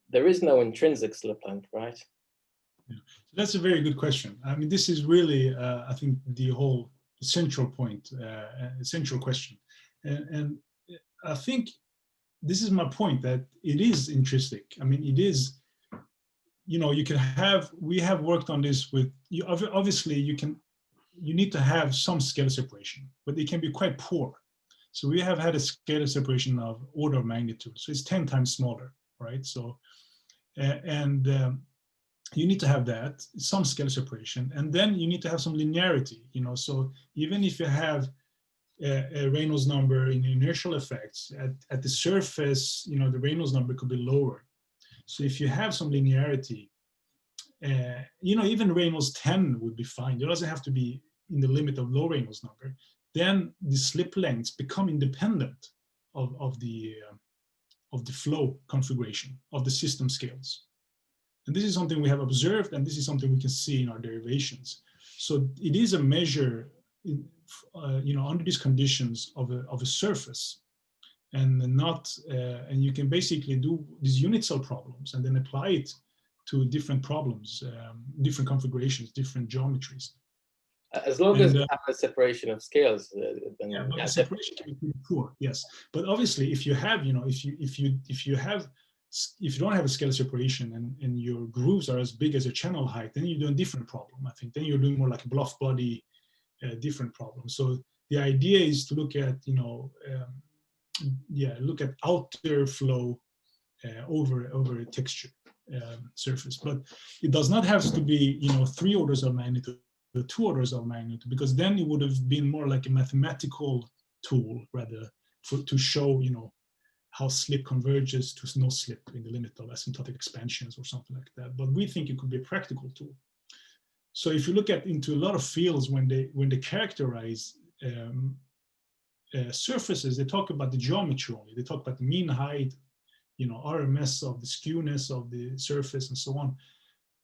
there is no intrinsic slip length, right? Yeah. So that's a very good question. I mean, this is really, I think, the whole central point, central question. And I think this is my point, that it is intrinsic. I mean, it is, you can have, we have worked on this with, obviously you need to have some scale separation, but it can be quite poor. So we have had a scale separation of order of magnitude. So it's 10 times smaller, right? So, you need to have that, some scale separation, and then you need to have some linearity, so even if you have a Reynolds number in inertial effects, at the surface, the Reynolds number could be lower. So if you have some linearity, even Reynolds 10 would be fine. It doesn't have to be in the limit of low Reynolds number. Then the slip lengths become independent of the flow configuration of the system scales. And this is something we have observed, and this is something we can see in our derivations. So it is a measure, under these conditions of a surface, and not, and you can basically do these unit cell problems and then apply it to different problems, different configurations, different geometries. As long as you have a separation of scales, then yeah, but the separation can be pretty poor. Yes, but obviously, if you have, if you don't have a scale separation and your grooves are as big as your channel height, then you're doing a different problem. I think then you're doing more like a bluff body, different problem. So the idea is to look at, look at outer flow over a texture surface, but it does not have to be 3 orders of magnitude, 2 orders of magnitude, because then it would have been more like a mathematical tool rather to show how slip converges to no slip in the limit of asymptotic expansions or something like that. But we think it could be a practical tool. So if you look into a lot of fields, when they characterize surfaces, they talk about the geometry only. They talk about the mean height, RMS of the skewness of the surface and so on.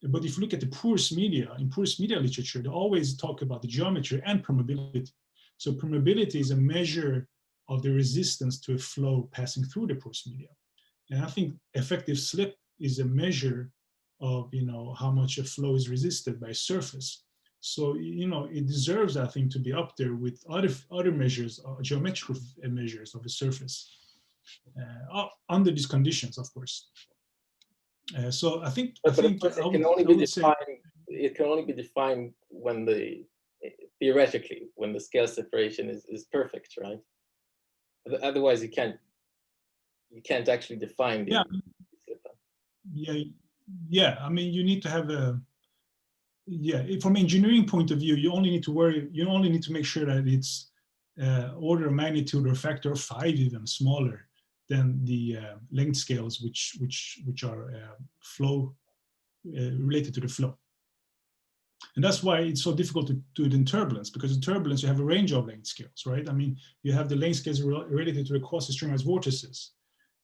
But if you look at the porous media, in porous media literature, they always talk about the geometry and permeability. So permeability is a measure of the resistance to a flow passing through the porous media. And I think effective slip is a measure of, how much a flow is resisted by a surface. So, it deserves, I think, to be up there with other measures, geometrical measures of a surface, under these conditions, of course. So I think, it can only be defined when theoretically, when the scale separation is perfect, right? Otherwise, you can't actually define the yeah. I mean, you need to have from an engineering point of view, you only need to make sure that it's order of magnitude or factor of 5 even smaller than the length scales, which are flow related to the flow. And that's why it's so difficult to do it in turbulence, because in turbulence you have a range of length scales, right? I mean, you have the length scales related to the quasi-stringized vortices,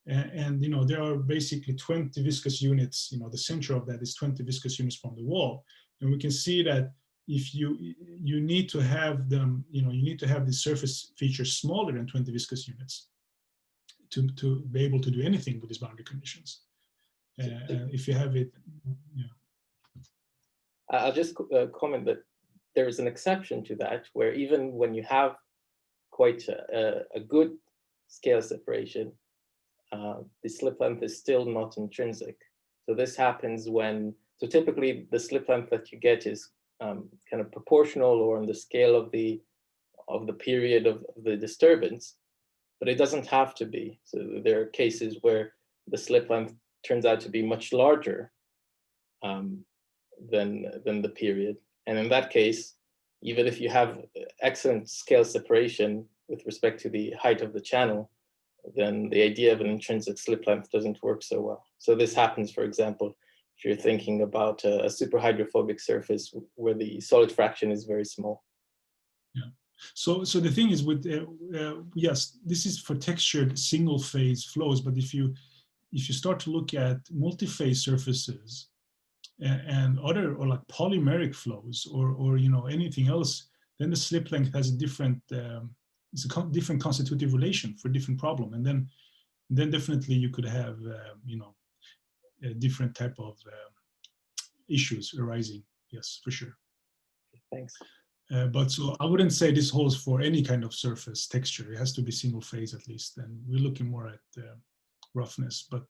and there are basically 20 viscous units. The center of that is 20 viscous units from the wall, and we can see that if you need to have them, you need to have the surface features smaller than 20 viscous units to be able to do anything with these boundary conditions. If you have it, I'll just comment that there is an exception to that, where even when you have quite a good scale separation, the slip length is still not intrinsic. So this happens so typically the slip length that you get is kind of proportional or on the scale of the period of the disturbance, but it doesn't have to be. So there are cases where the slip length turns out to be much larger than the period. And in that case, even if you have excellent scale separation with respect to the height of the channel, then the idea of an intrinsic slip length doesn't work so well. So this happens, for example, if you're thinking about a super hydrophobic surface where the solid fraction is very small. Yeah. So the thing is with yes, this is for textured single phase flows, but if you start to look at multi-phase surfaces and other, or like polymeric flows or anything else, then the slip length has a different it's a different constitutive relation for different problem, and then definitely you could have a different type of issues arising. Yes, for sure. Thanks. But so I wouldn't say this holds for any kind of surface texture. It has to be single phase at least, and we're looking more at roughness. But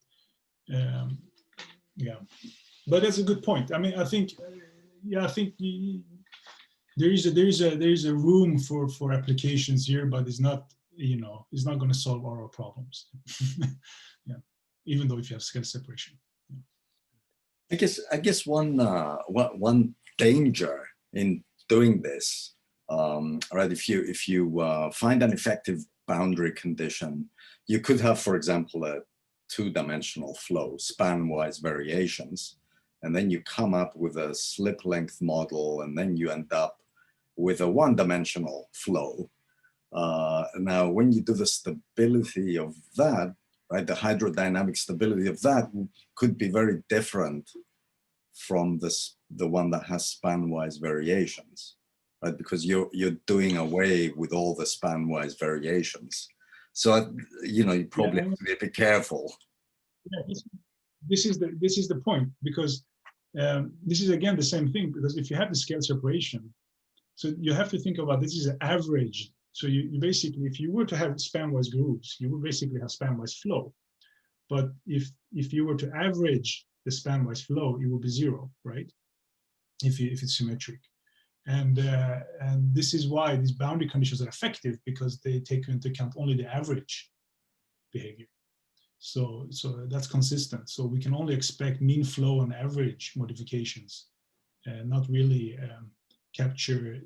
yeah, but that's a good point. I mean, I think there is a room for applications here, but it's not it's not going to solve all our problems. Yeah, even though if you have scale separation. Yeah. I guess one danger in doing this, right? If you find an effective boundary condition, you could have, for example, a 2-dimensional flow, span-wise variations, and then you come up with a slip length model, and then you end up with a 1-dimensional flow. Now, when you do the stability of that, right, the hydrodynamic stability of that could be very different from the one that has span-wise variations, right? Because you're doing away with all the span-wise variations. So, you know, you probably have to be a bit careful. Yeah, this is the point, because this is again the same thing, because if you have the scale separation, so you have to think about this is an average. So you basically, if you were to have span-wise grooves, you would basically have span-wise flow. But if you were to average the span-wise flow, it would be zero, right? If it's symmetric. And this is why these boundary conditions are effective, because they take into account only the average behavior. So that's consistent. So we can only expect mean flow and average modifications, and not really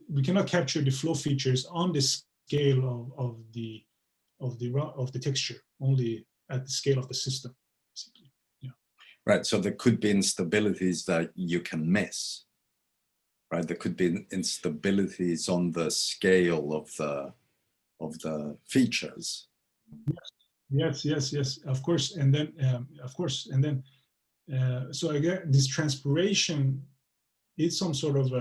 we cannot capture the flow features on the scale of the texture, only at the scale of the system, basically. Yeah. Right. So there could be instabilities that you can miss. Right. There could be instabilities on the scale of the features. Yes, of course. And then, so again, this transpiration is some sort of,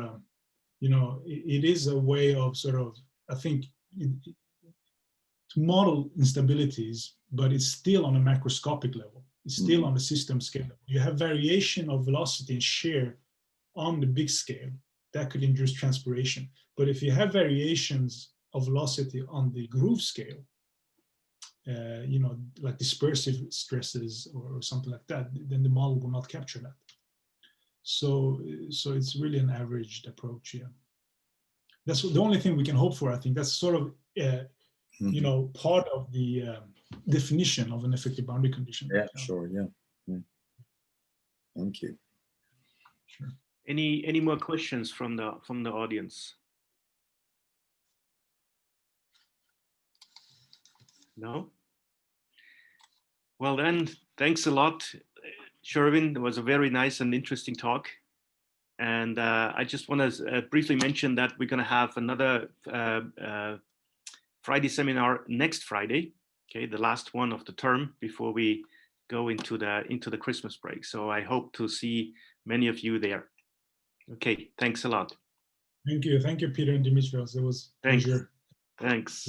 you know, it is a way of sort of, I think, to model instabilities, but it's still on a macroscopic level. It's still on the system scale. You have variation of velocity and shear on the big scale that could induce transpiration. But if you have variations of velocity on the groove scale, you know, like dispersive stresses or something like that, then the model will not capture that. So it's really an averaged approach. Yeah, that's the only thing we can hope for. I think that's sort of you know, part of the definition of an effective boundary condition. Yeah, sure. Yeah. Thank you. Sure. Any more questions from the audience? No? Well then, thanks a lot, Servin. It was a very nice and interesting talk. And I just want to briefly mention that we're going to have another Friday seminar next Friday, okay, the last one of the term before we go into the Christmas break. So I hope to see many of you there. Okay, thanks a lot. Thank you, Peter and Dimitrios. It was a pleasure. Thanks.